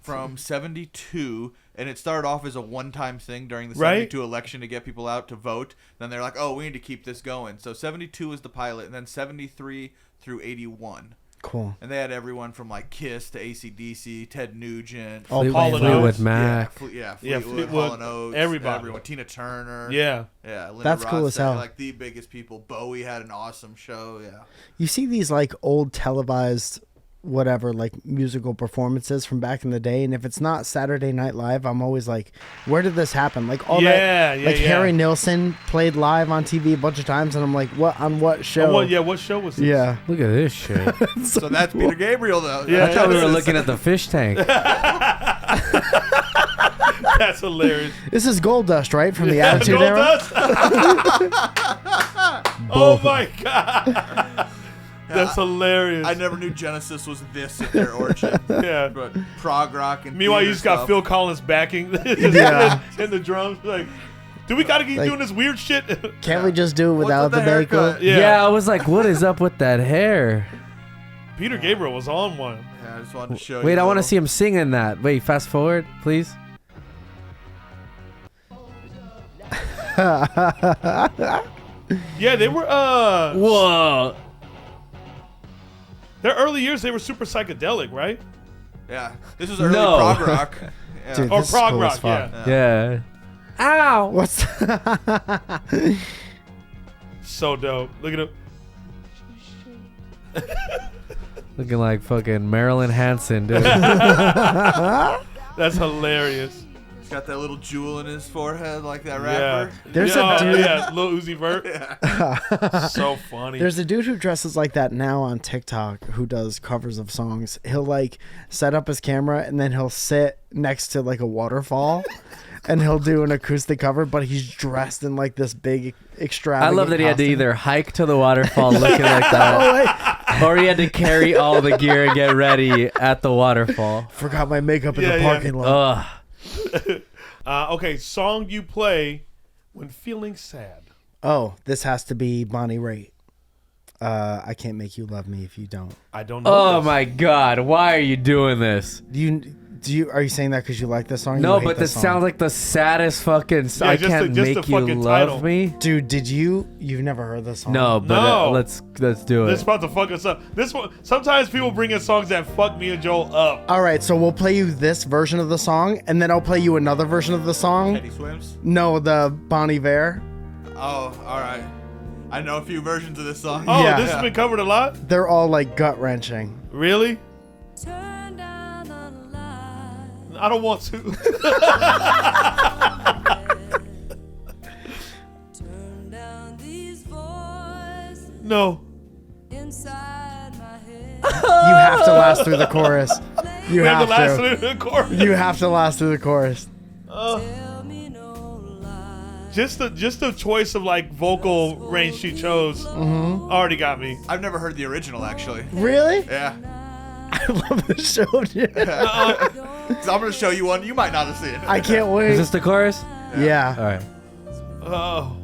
From 72, and it started off as a one-time thing during the Right. 72 election to get people out to vote. Then they're like, oh, we need to keep this going. So 72 was the pilot, and then 73 through 81. Cool. And they had everyone from like Kiss to AC/DC, Ted Nugent. Oh, Fleetwood Fleetwood Mac. Mac. Yeah, Yeah, Fleetwood, Fleetwood, Hall and Oates, everybody. everyone. Tina Turner. Yeah. Yeah, Linda That's cool as Ronstadt, hell. Like the biggest people. Bowie had an awesome show. Yeah. You see these like old televised whatever like musical performances from back in the day, and if it's not Saturday Night Live, I'm always like, where did this happen? Like all Yeah, that yeah, like yeah. Harry Nilsson played live on TV a bunch of times, and I'm like, what on what show? What show was this? Yeah. Look at this shit. So that's Peter Gabriel, though. Yeah, I thought we were this is- looking at the fish tank. That's hilarious. This is Gold Dust, right? From the Attitude Gold Era? Dust? Oh my god. That's hilarious. I never knew Genesis was this at their origin. Yeah. But prog rock and Meanwhile, you theater just got stuff. Phil Collins backing Yeah. in the drums. Like, do we gotta keep Like- doing this weird shit? Can't we just do it without with the the makeup? haircut? Yeah. I was like, what is up with that hair? Peter Gabriel was on one. Yeah, I just wanted to show you. Wait, I want to little- see him singing that. Wait, fast forward, please. Yeah, they were. Whoa. Their early years, they were super psychedelic, right? Yeah, this is early No. prog rock. Yeah. Dude, Or this is prog cool rock, as fuck. yeah. Yeah. Ow. What's So dope. Look at him. Looking like fucking Marilyn Hanson, dude. That's hilarious. He's got that little jewel in his forehead like that Yeah. rapper. There's yeah, a dude. Yeah, Lil Uzi Vert. So funny. There's a dude who dresses like that now on TikTok who does covers of songs. He'll like set up his camera and then he'll sit next to like a waterfall and he'll do an acoustic cover, but he's dressed in like this big I extravagant love that he had to costume. either hike to the waterfall looking like that, or he had to carry all the gear and get ready at the waterfall. Forgot my makeup in Yeah, the yeah. parking lot. Ugh. Okay, song you play when feeling sad. Oh, this has to be Bonnie Raitt. I can't make you love me if you don't. I don't know. Oh this. my God! Why are you doing this? Are you saying that because you like this song? or No, you hate but this song? sounds like the saddest fucking. Yeah, I just can't the make you fucking love title. me. Dude, you've never heard this song? No, but No. let's do This is it. about to fuck us up. This one. Sometimes people bring in songs that fuck me and Joel up. All right, so we'll play you this version of the song, and then I'll play you another version of the song. Teddy Swims. No, the Bon Iver. Oh, all right. I know a few versions of this song. Oh, Yeah. this has been covered a lot. They're all like gut wrenching. Really? Turn down the light. I don't want to. Turn down these voices No. inside my head. You have to last through the chorus. You We have have the last to. of the chorus. You have to last through the chorus. Tell me no lie. Just the choice of like vocal range she chose already got me. I've never heard the original actually. Really? Yeah. I love this show, dude. So I'm gonna show you one you might not have seen. I can't Is wait. this the chorus? Yeah. All right. Oh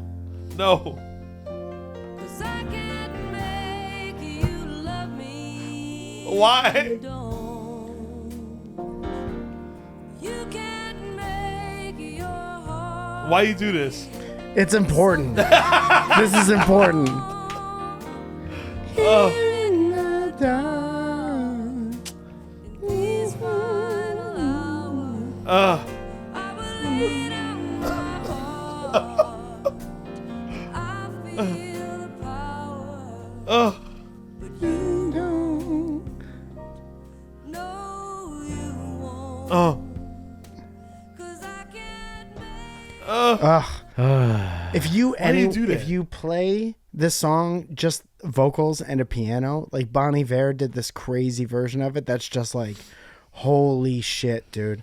no. 'Cause I can't make you love me. Why? Don't. You can't make your heart. Why you do this? It's important. This is important. Oh. In the dark, in these final hours, I will lay down my heart. I feel the power, but you don't. No, you won't. 'Cause I can't make Ugh. If you Why do you do that? if you play this song just vocals and a piano, like Bon Iver did this crazy version of it that's just like, holy shit, dude.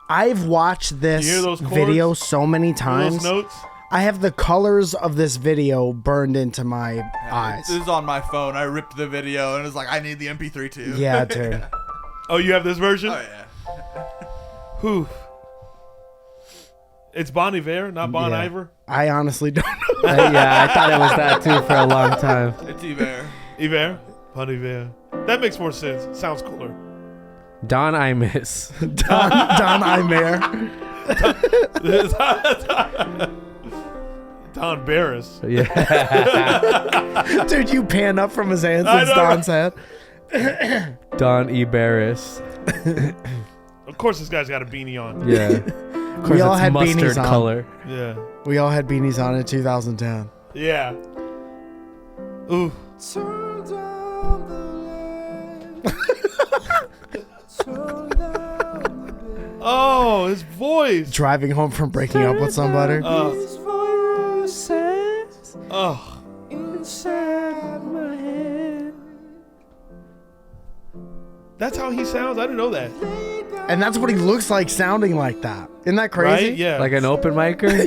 I've watched this You hear those chords? video so many Hear times. those notes? I have the colors of this video burned into my eyes. This is on my phone. I ripped the video and it's like, I need the MP3 too. Yeah, dude. Oh, you have this version? Oh yeah. Whew. It's Bon Iver, not Bon Yeah. Iver. I honestly don't know. Yeah, I thought it was that too for a long time. It's Iver. Iver? Bon Iver. That makes more sense. Sounds cooler. Don I miss. Don Imer. Don Barris. Yeah. Dude, you pan up from his hands I since know, Don's head. Don E. Barris. Of course, this guy's got a beanie on. Yeah. Of course, We all it's had mustard beanies on. color. Yeah. We all had beanies on in 2010. Yeah. Ooh. Oh, his voice. Driving home from breaking up with somebody. Oh. That's how he sounds? I didn't know that. And that's what he looks like sounding like that. Isn't that crazy? Right? Yeah. Like an open micer?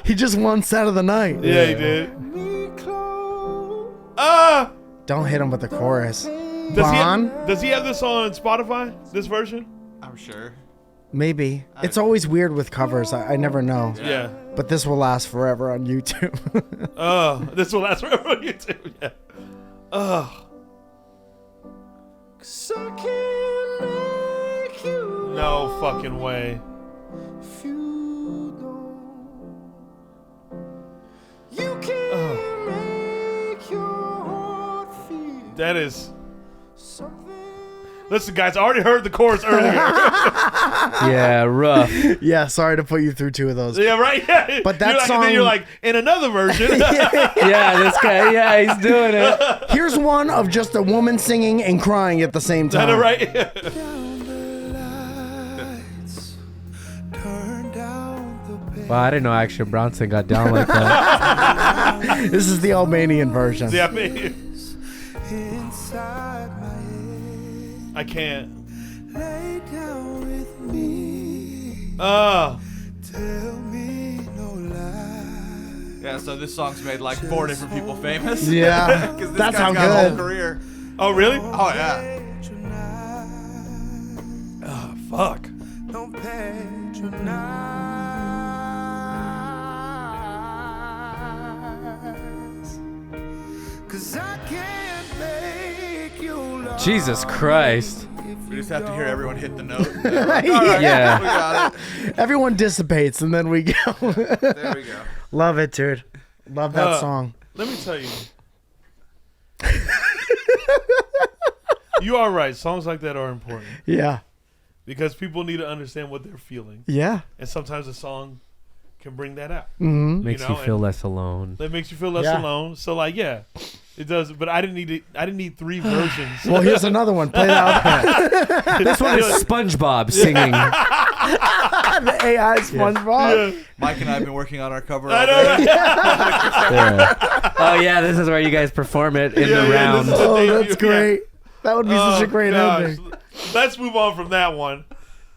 He just won set of the night. Yeah, he did. Ah! Don't hit him with the chorus. Does he have this on Spotify? This version? I'm sure. Maybe. It's always weird with covers. I never know. Yeah. But this will last forever on YouTube. This will last forever on YouTube. Yeah. No fucking way. That is. Listen, guys, I already heard the chorus earlier. Yeah, rough. Yeah, sorry to put you through two of those. Yeah, right. Yeah. But that you're like, and then you're song- like, in another version. Yeah, this guy, yeah, he's doing it. Here's one of just a woman singing and crying at the same Is that time. right? Wow, I didn't know Action Bronson got down like that. This is the Albanian version. Yeah, I mean, I can't. Yeah, so this song's made like 4 different people famous. Yeah, 'Cause this that's guy's how got a whole good. career. Oh, really? Oh yeah. Oh, fuck. Jesus Christ. We just have to hear everyone hit the note. Yeah. We got Everyone dissipates and then we go. it. There we go. Love it, dude. Love that song. Let me tell you. You are right. Songs like that are important Yeah. because people need to understand what they're feeling. Yeah. And sometimes a song can bring that out. Mm-hmm. Makes know, you feel and- less alone. That makes you feel less Yeah. alone. So like, yeah, it does. But I didn't need 3 versions. Well, here's another one. Play that. This one is SpongeBob singing. The AI SpongeBob. Yeah. Mike and I have been working on our cover. I all know, day. right? Yeah. Oh yeah, this is where you guys perform it in Yeah, the yeah, round. this is- Oh, Thank that's you. great. That would be such a Oh, great gosh. ending. Let's move on from that one.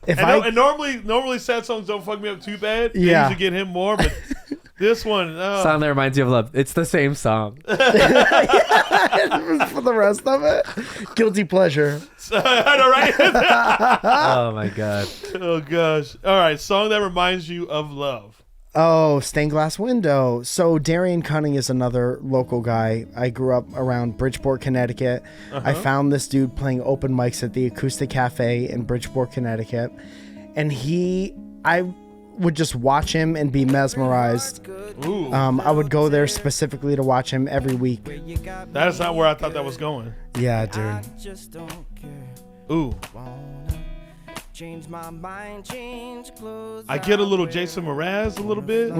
If And normally sad songs don't fuck me up too bad. They Yeah. usually get him more, but this one, Song that reminds you of love. It's the same song. for the rest of it, guilty pleasure. I know, right? Oh my god. Oh gosh. All right, song that reminds you of love. Oh, stained glass window. So Darian Cunning is another local guy. I grew up around Bridgeport, Connecticut. I found this dude playing open mics at the Acoustic Cafe in Bridgeport, Connecticut, and I would just watch him and be mesmerized. Ooh, I would go there specifically to watch him every week. that's not where I thought that was going. Yeah, dude. Ooh, Change my mind, change clothes. I get a little Jason Mraz a little bit.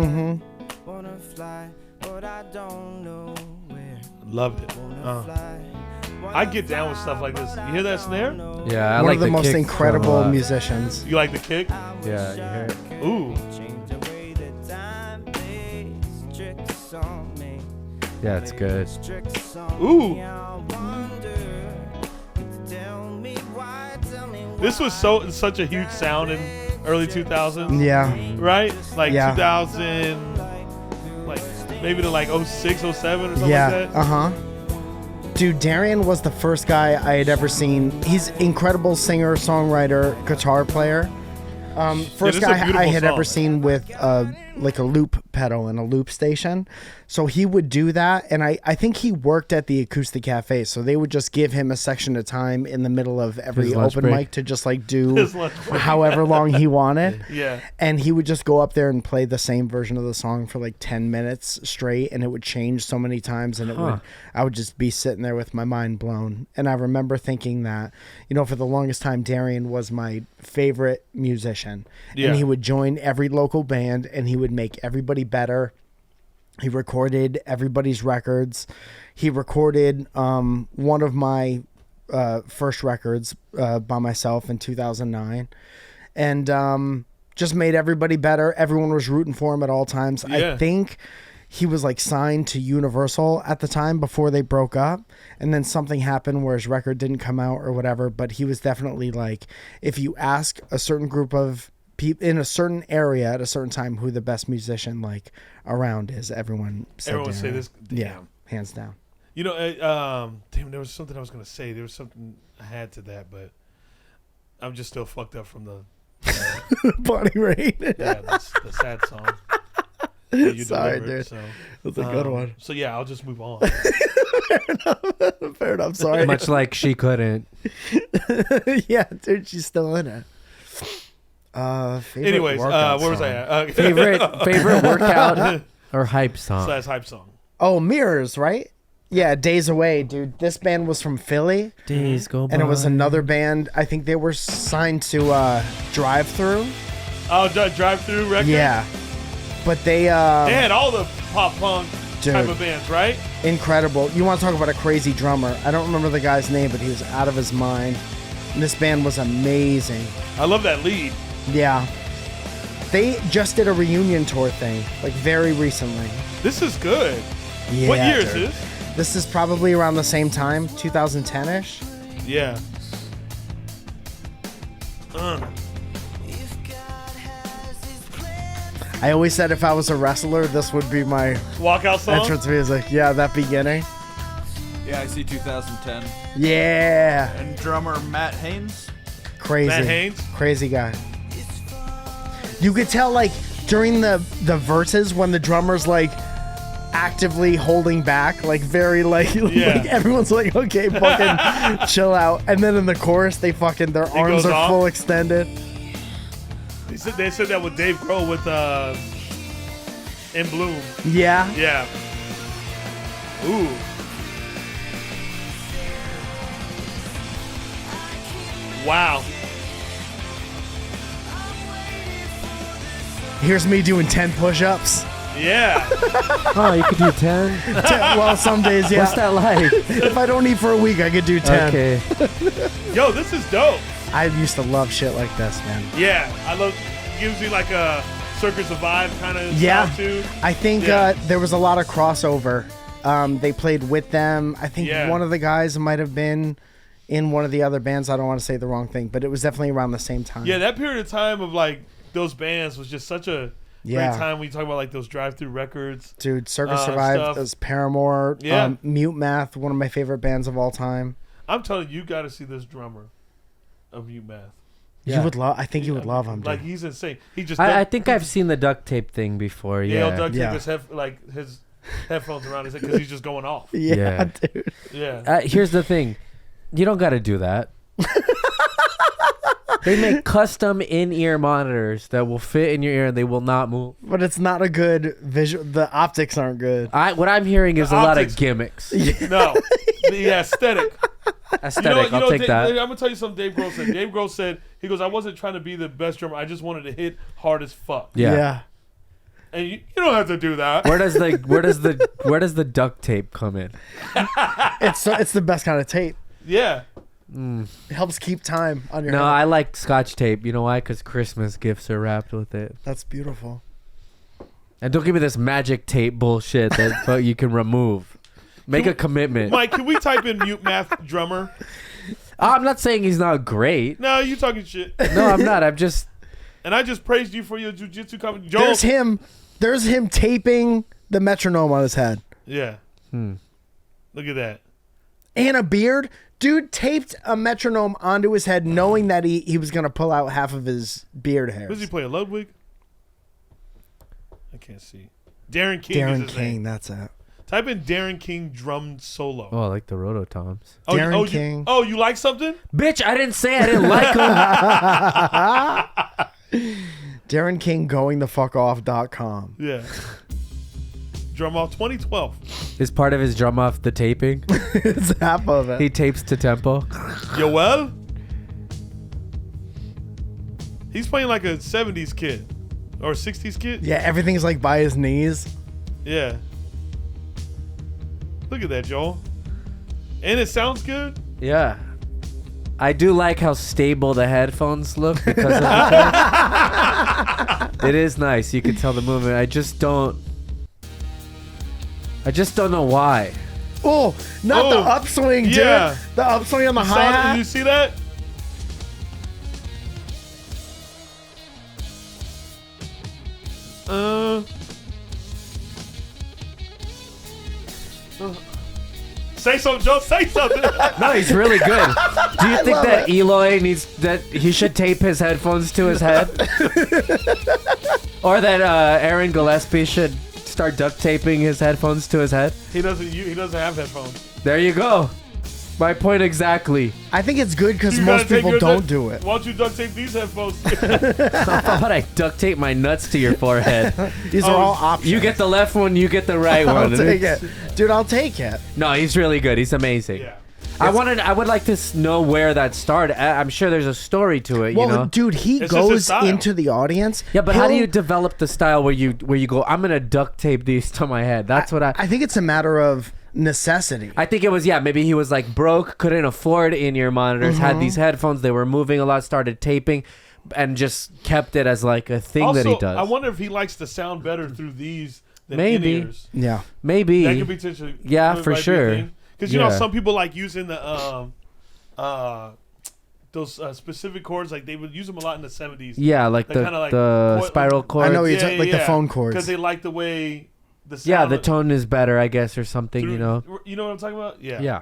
Wanna fly, but I don't know where. Love it. I get down with stuff like this. You hear that snare? Yeah, I One like of the most kicks a incredible lot. musicians. You like the kick? Yeah, you hear it. Ooh. Yeah, it's good. Ooh. This was such a huge sound in early 2000s. Yeah. Right? Like Yeah. 2000, like maybe to like 06, 07 or something Yeah. like that. Uh-huh. Dude, Darian was the first guy I had ever seen. He's incredible singer, songwriter, guitar player. First this is a guy I beautiful had song. ever seen with like a loop pedal and a loop station. So he would do that, and I think he worked at the Acoustic Cafe, so they would just give him a section of time in the middle of every His lunch open break. mic to just like do His lunch break. however long he wanted. Yeah. And he would just go up there and play the same version of the song for like 10 minutes straight, and it would change so many times, and I would just be sitting there with my mind blown. And I remember thinking that, you know, for the longest time, Darian was my favorite musician. Yeah. And he would join every local band, and he would make everybody better. He recorded everybody's records. He recorded one of my first records by myself in 2009, and just made everybody better. Everyone was rooting for him at all times. Yeah. I think he was like signed to Universal at the time before they broke up, and then something happened where his record didn't come out or whatever. But he was definitely like, if you ask a certain group of people in a certain area at a certain time who the best musician like around is, everyone said Everyone say Darian. this. Yeah, Damn. hands down. You know, damn, there was something I was going to say. There was something I had to that, but I'm just still fucked up from the Body rate. the sad song. that you Sorry, delivered, dude. So, That's a good one. So yeah, I'll just move on. Fair enough. Sorry. Much like she couldn't. Yeah, dude, she's still in it. Favorite Anyways, workout where was I song? at? Favorite workout or hype song? So that's hype song. Oh, Mirrors, right? Yeah, Days Away, dude. This band was from Philly, Days go by. and it was another band. I think they were signed to Drive Through. Oh, Drive Through record. Yeah, but they They had all the pop punk type Dude. of bands, right? incredible. You want to talk about a crazy drummer? I don't remember the guy's name, but he was out of his mind. And this band was amazing. I love that lead. Yeah, they just did a reunion tour thing, like very recently. This is good. Yeah, What year is dude. this? This is probably around the same time, 2010-ish. Yeah. I always said if I was a wrestler, this would be my Walkout song. entrance music. Yeah, that beginning. Yeah, I see 2010. Yeah, And drummer Matt Haynes. crazy. Matt Haynes? Crazy guy. You could tell, like, during the verses when the drummer's, like, actively holding back, like, very, like, Yeah. like everyone's like, okay, fucking chill out. And then in the chorus, they fucking, their arms goes are off? full extended. They said that with Dave Grohl with In Bloom. Yeah. Yeah. Ooh. Wow. Here's me doing 10 push-ups. Yeah. Oh, you could do 10? Well, some days, yeah. What's that like? If I don't eat for a week, I could do 10. Okay. Yo, this is dope. I used to love shit like this, man. Yeah. I love, gives you like a Circus of Vibe kind of Yeah. sound too. I think Yeah. there was a lot of crossover. They played with them. I think Yeah. one of the guys might have been in one of the other bands. I don't want to say the wrong thing, but it was definitely around the same time. Yeah, that period of time of like those bands was just such a Yeah. great time. We talk about like those drive-through records. Dude, Circus Stuff. Survive, there's Paramore, Yeah. Mute Math, one of my favorite bands of all time. I'm telling you, you got to see this drummer of Mute Math. You would love. I think you would love him, dude. Like he's insane. He just I think I've seen the duct tape thing before. he'll Yeah. duct tape Yeah. his headphones around his head because he's just going off. yeah, Yeah. dude. Yeah. Here's the thing. You don't got to do that. They make custom in-ear monitors that will fit in your ear and they will not move. But it's not a good visual. The optics aren't good. What I'm hearing is The a lot optics- of gimmicks. No, the aesthetic. Aesthetic, I'll take that. I'm gonna tell you something. Dave Grohl said. Dave Grohl said he goes, "I wasn't trying to be the best drummer. I just wanted to hit hard as fuck." Yeah. And you don't have to do that. Where does the duct tape come in? It's the best kind of tape. Yeah. It helps keep time on your No, head. I like Scotch tape. You know why? Because Christmas gifts are wrapped with it. That's beautiful. And don't give me this magic tape bullshit that you can remove. Make a commitment. Mike, can we type in mute math drummer? I'm not saying he's not great. No, you talking shit. No, I'm not. I'm just. And I just praised you for your jujitsu comedy. Joel. There's him taping the metronome on his head. Yeah. Look at that. And a beard. Dude taped a metronome onto his head knowing that he was going to pull out half of his beard hairs. Who's he play? Ludwig? I can't see. Darren King is Darren his King, name. that's it. Type in Darren King drum solo. Oh, I like the Rototoms. Darren King. You like something? Bitch, I didn't say I didn't like him. Darren King goingthefuckoff.com. Yeah. Drum off 2012. Is part of his drum off the taping? It's half of it. He tapes to tempo. Yoel? He's playing like a 70s kid. Or 60s kid? Yeah, everything's like by his knees. Yeah. Look at that, Joel. And it sounds good. Yeah. I do like how stable the headphones look because of the tape. It is nice. You can tell the movement. I just don't know why. Oh, not the upswing, dude. Yeah. The upswing on the hi-hat. You see that? Say something, Joe. Say something. No, he's really good. Do you think that Eloy he should tape his headphones to his head? Or that Aaron Gillespie should start duct taping his headphones to his head? He doesn't have headphones. There you go. My point exactly. I think it's good because You most gotta take people your don't do it. Why don't you duct tape these headphones? How about I duct tape my nuts to your forehead? These are all options. You get the left one, you get the right I'll one. take it. Dude, I'll take it. No, he's really good. He's amazing. Yeah. I would like to know where that started. I'm sure there's a story to it, Well, you know. dude, he It's just his goes style. into the audience. Yeah, but how do He'll- you develop the style where you go, I'm gonna duct tape these to my head? That's what I think it's a matter of necessity. I think it was. Yeah, maybe he was like broke, couldn't afford in-ear monitors, had these headphones, they were moving a lot, started taping, and just kept it as like a thing Also, that he does. I wonder if he likes to sound better through these than Maybe. in-ears. Yeah. Maybe. That could be potentially. Yeah, for sure. Because you know Yeah. some people like using the those specific chords, like they would use them a lot in the 70s. Yeah, like They're the kinda like the chord- spiral chords. I know you talk like the phone chords. Because they like the way the sound. Yeah, the tone is better, I guess, or something. through- You know. You know what I'm talking about? Yeah. Yeah.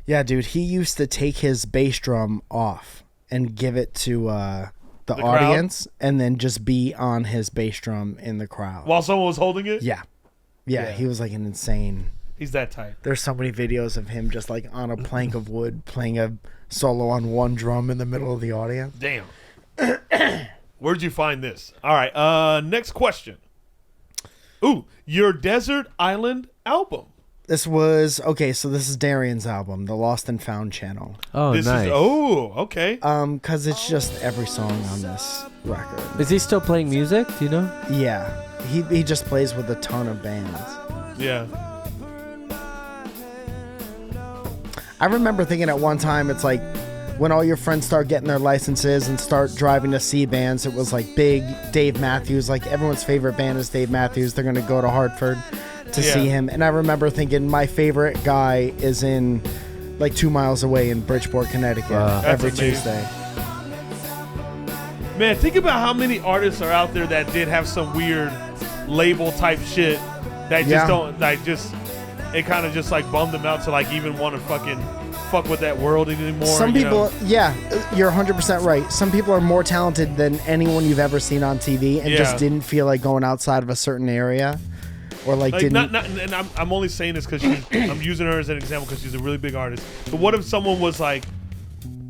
Yeah, dude, he used to take his bass drum off and give it to the crowd? audience and then just be on his bass drum in the crowd. While someone was holding it. Yeah, Yeah. he was like an insane. He's that type. There's so many videos of him just like on a plank of wood playing a solo on one drum in the middle of the audience. Damn. Where'd you find this? All right. Next question. Ooh, your Desert Island album. This was okay. So this is Darian's album, the Lost and Found channel. Oh, This nice. is okay. Cause it's just every song on this record. Is he still playing music? Do you know? Yeah, he just plays with a ton of bands. Yeah. I remember thinking at one time, it's like when all your friends start getting their licenses and start driving to see bands, it was like big Dave Matthews, like everyone's favorite band is Dave Matthews. They're going to go to Hartford to Yeah. see him. And I remember thinking my favorite guy is in like 2 miles away in Bridgeport, Connecticut every That's amazing. Tuesday. Man, think about how many artists are out there that did have some weird label type shit that just Yeah. don't like just. It kind of just like bummed them out to like even want to fucking fuck with that world anymore. Some you people, know? yeah, you're 100% right. Some people are more talented than anyone you've ever seen on TV and Yeah. just didn't feel like going outside of a certain area or like Like didn't. not, and I'm only saying this because I'm using her as an example because she's a really big artist. But what if someone was like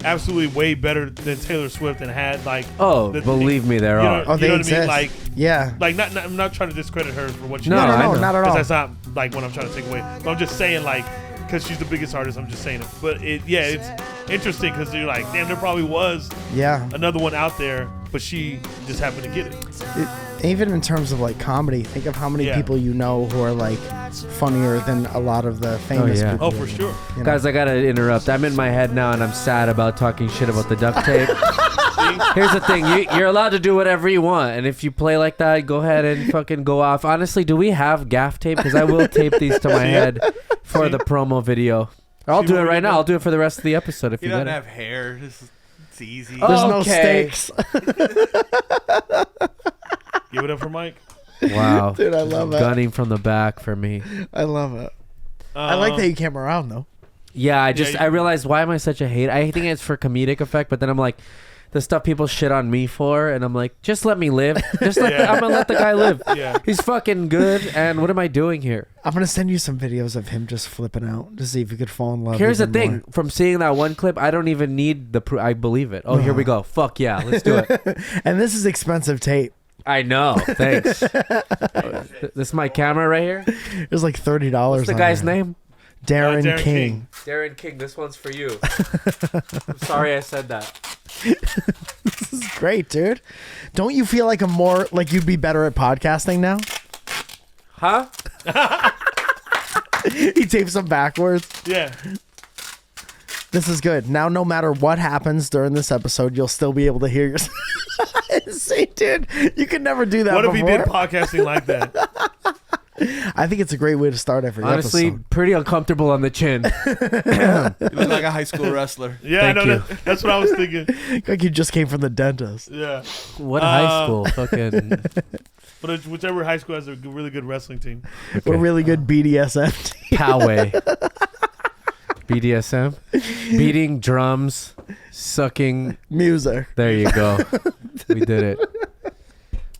absolutely way better than Taylor Swift and had like Oh, the- believe me, there you know, are. Oh, you they know what exist. I mean? Like Yeah. not I'm not trying to discredit her for what she No, does. No, I no, know. not at 'cause all. that's not like what I'm trying to take away. But I'm just saying like because she's the biggest artist. I'm just saying it. But it's interesting because you're like, damn, there probably was Yeah. another one out there but she just happened to get it. Even in terms of like comedy, think of how many people you know who are like funnier than a lot of the famous yeah. people. Oh, for sure. You know? Guys, I gotta interrupt. I'm in my head now, and I'm sad about talking shit about the duct tape. Here's the thing: you're allowed to do whatever you want, and if you play like that, go ahead and fucking go off. Honestly, do we have gaff tape? Because I will tape these to my head for the promo video. Or I'll do it right now. I'll do it for the rest of the episode if He you doesn't get it. have hair. It's easy. There's no Okay. stakes. Give it up for Mike. Wow, Dude, I love it. gunning from the back for me. I love it. I like that you came around though. Yeah, I you- I realized, why am I such a hater? I think it's for comedic effect, but then I'm like, the stuff people shit on me for, and I'm like, just let me live. Just let Yeah. I'm gonna let the guy live. Yeah. He's fucking good, and what am I doing here? I'm gonna send you some videos of him just flipping out to see if you could fall in love. Here's the even thing: more. from seeing that one clip, I don't even need the I believe it. Oh, here we go. Fuck yeah, let's do it. And this is expensive tape. I know. Thanks. This is my camera right here. It was like $30. What's the guy's name? Darren, Darren King. Darren King. This one's for you. I'm sorry I said that. This is great, dude. Don't you feel like you'd be better at podcasting now? Huh? He tapes them backwards. Yeah. This is good. Now, no matter what happens during this episode, you'll still be able to hear yourself. See, dude, you could never do that What if before. he did podcasting like that? I think it's a great way to start every Honestly, episode. pretty uncomfortable on the chin. You look like a high school wrestler. Yeah, Thank no, you. that's what I was thinking. Like you just came from the dentist. Yeah. What high school? Fucking. But whichever high school has a really good wrestling team. We're really good BDSM. Poway. BDSM. Beating drums. Sucking. Music. There you go. We did it.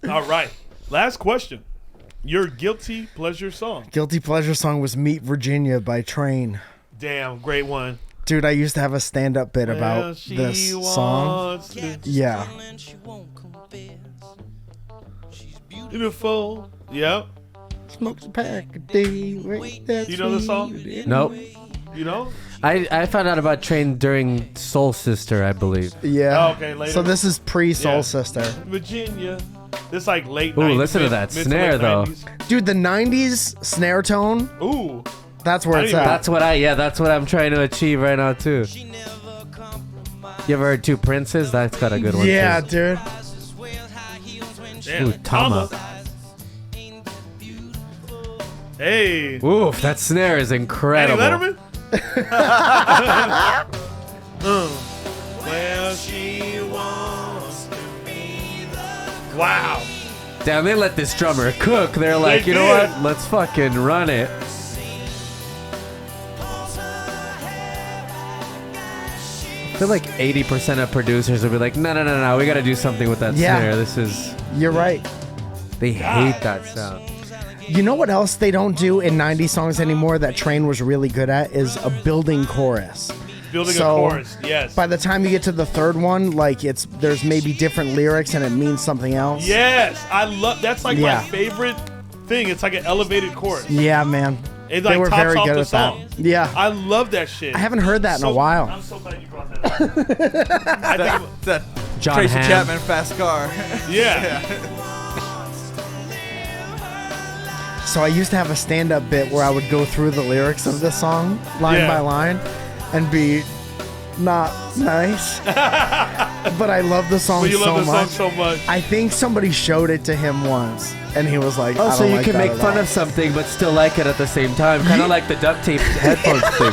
All right. Last question. Your guilty pleasure song. Guilty pleasure song was Meet Virginia by Train. Damn, great one. Dude, I used to have a stand-up bit Well, about she this song. wants to- Yeah. Beautiful. Yep. Smokes a pack a day. Wait, that's You know the song? Nope. You know? I found out about Train during Soul Sister, I believe. Yeah. Oh, okay, later. So this is pre-Soul Yeah. Sister. Virginia. This like late Ooh, 90s. listen to mid- that mid snare, late though. 90s. Dude, the 90s snare tone, Ooh. that's where I it's didn't even- at. That's what I'm trying to achieve right now too. You ever heard Two Princes? That's got a good one. Yeah, too. dude. Damn. Ooh, Tama. Hey. Oof, that snare is Eddie incredible. Letterman? Well, she wants to be the... Wow. Damn, they let this drummer cook. They're like, They you know did. what? Let's fucking run it. I feel like 80% of producers will be like, no, we got to do something with that Yeah. snare. This is, You're right. they hate that sound. You know what else they don't do in 90 songs anymore that Train was really good at is a building chorus. Building So, a chorus. Yes. By the time you get to the third one, like there's maybe different lyrics and it means something else. Yes. I love... That's like Yeah. my favorite thing. It's like an elevated chorus. Yeah, man. It They like were tops very off good the at song. that. Yeah. I love that shit. I haven't heard that in a while. I'm so glad you brought that up. I think... It's that John Tracy Hamm. Chapman fast car. Yeah. So I used to have a stand-up bit where I would go through the lyrics of the song line Yeah. by line and be not nice. But I love the song But you so love the much. song so much. I think somebody showed it to him once and he was like, Oh, I so don't you like can that make at fun all. of something but still like it at the same time. Kind of like the duct tape headphones thing.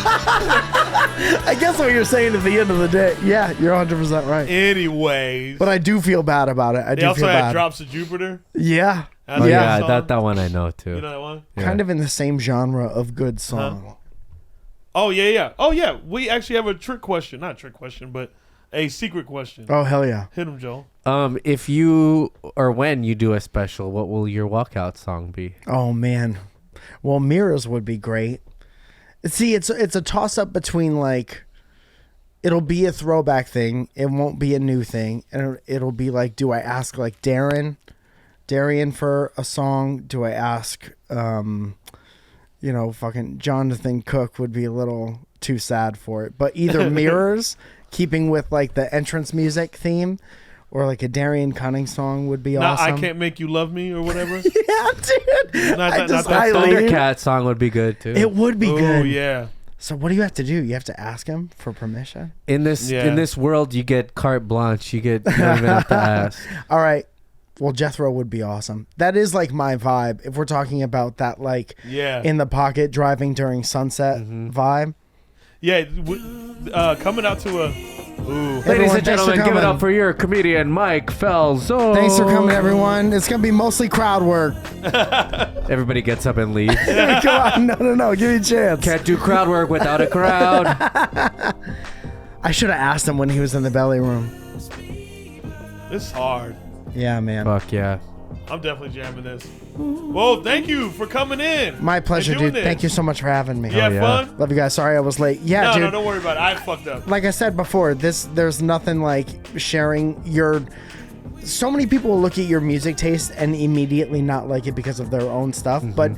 I guess what you're saying at the end of the day, yeah, you're 100% right. Anyways. But I do feel bad about it. I They do also feel had bad. Drops of Jupiter. Yeah. That's Oh, a yeah, good song. that one I know too. You know that one? Yeah. Kind of in the same genre of good song. Oh, yeah. Oh, yeah. We actually have a trick question. Not a trick question, but a secret question. Oh, hell yeah. Hit him, Joel. If you or when you do a special, what will your walkout song be? Oh, man. Well, Mirrors would be great. See, it's a toss-up between, like, it'll be a throwback thing. It won't be a new thing. And it'll be like, do I ask, like, Darian for a song? Do I ask, fucking Jonathan Cook would be a little too sad for it. But either Mirrors, keeping with, like, the entrance music theme, Or like a Darian Cunning song would be Nah, awesome. I Can't Make You Love Me or whatever. Yeah, dude. Not that- not that I song. lean- Thundercat song would be good too. It would be Oh good. yeah. So what do you have to do? You have to ask him for permission. in this Yeah. world, you get carte blanche. You don't even have to ask. All right. Well, Jethro would be awesome. That is like my vibe. If we're talking about that, like Yeah. in the pocket driving during sunset vibe. Yeah. Coming out to a. Ooh. Ladies Everyone, and thanks for gentlemen, give it coming. up for your comedian, Mike Falzone. Thanks for coming, everyone. It's gonna be mostly crowd work. Everybody gets up and leaves. Come on, no, give me a chance. Can't do crowd work without a crowd. I should have asked him when he was in the belly room. It's hard. Yeah, man. Fuck yeah. I'm definitely jamming this. Well, thank you for coming in. My pleasure, and doing dude. this. Thank you so much for having me. You had yeah. fun? Love you guys. Sorry I was late. Yeah, No, dude. no, don't worry about it. I fucked up. Like I said before, there's nothing like sharing your. So many people will look at your music taste and immediately not like it because of their own stuff. But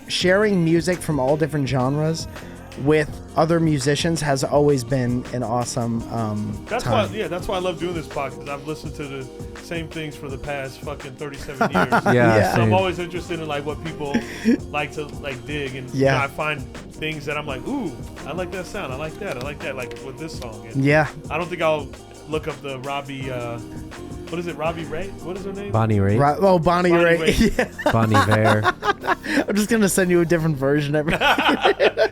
sharing music from all different genres with other musicians has always been an awesome That's time. why. Yeah, that's why I love doing this podcast. I've listened to the same things for the past fucking 37 years. Yeah, Yeah. So I'm same. always interested in like what people like to like dig, and Yeah. I find things that I'm like, ooh, I like that sound. I like that. I like that. Like with this song. And Yeah. I don't think I'll look up the Robbie. What is it? Robbie Ray? What is her name? Bonnie Raitt. Right. Oh, Bonnie Bonnie Raitt. Raitt. Yeah. Bonnie Vare. I'm just gonna send you a different version every.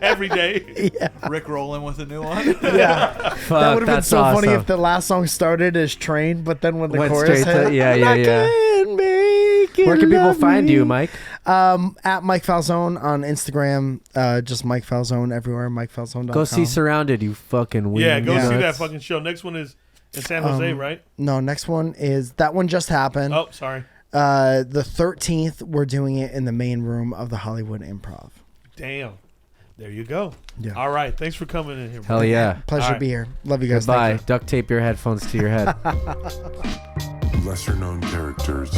Every day. Rick rolling with a new one. Yeah. Fuck, That would have been that's so funny awesome. if the last song started as Train, but then when the Went chorus straight to- hit, yeah, yeah, I yeah. can make it Where can people love find me. you, Mike? At Mike Falzone on Instagram. Just Mike Falzone everywhere. MikeFalzone.com. Go see Surrounded, you fucking weird. Yeah, go see nuts. that fucking show. Next one is in San Jose, right? No, next one is that one just happened. Oh, sorry. The 13th, we're doing it in the main room of the Hollywood Improv. Damn. There you go. Yeah. All right. Thanks for coming in here. bro. Hell yeah. Pleasure All to right. be here. Love you guys. Goodbye. Thank you. Duct tape your headphones to your head. Lesser known characters.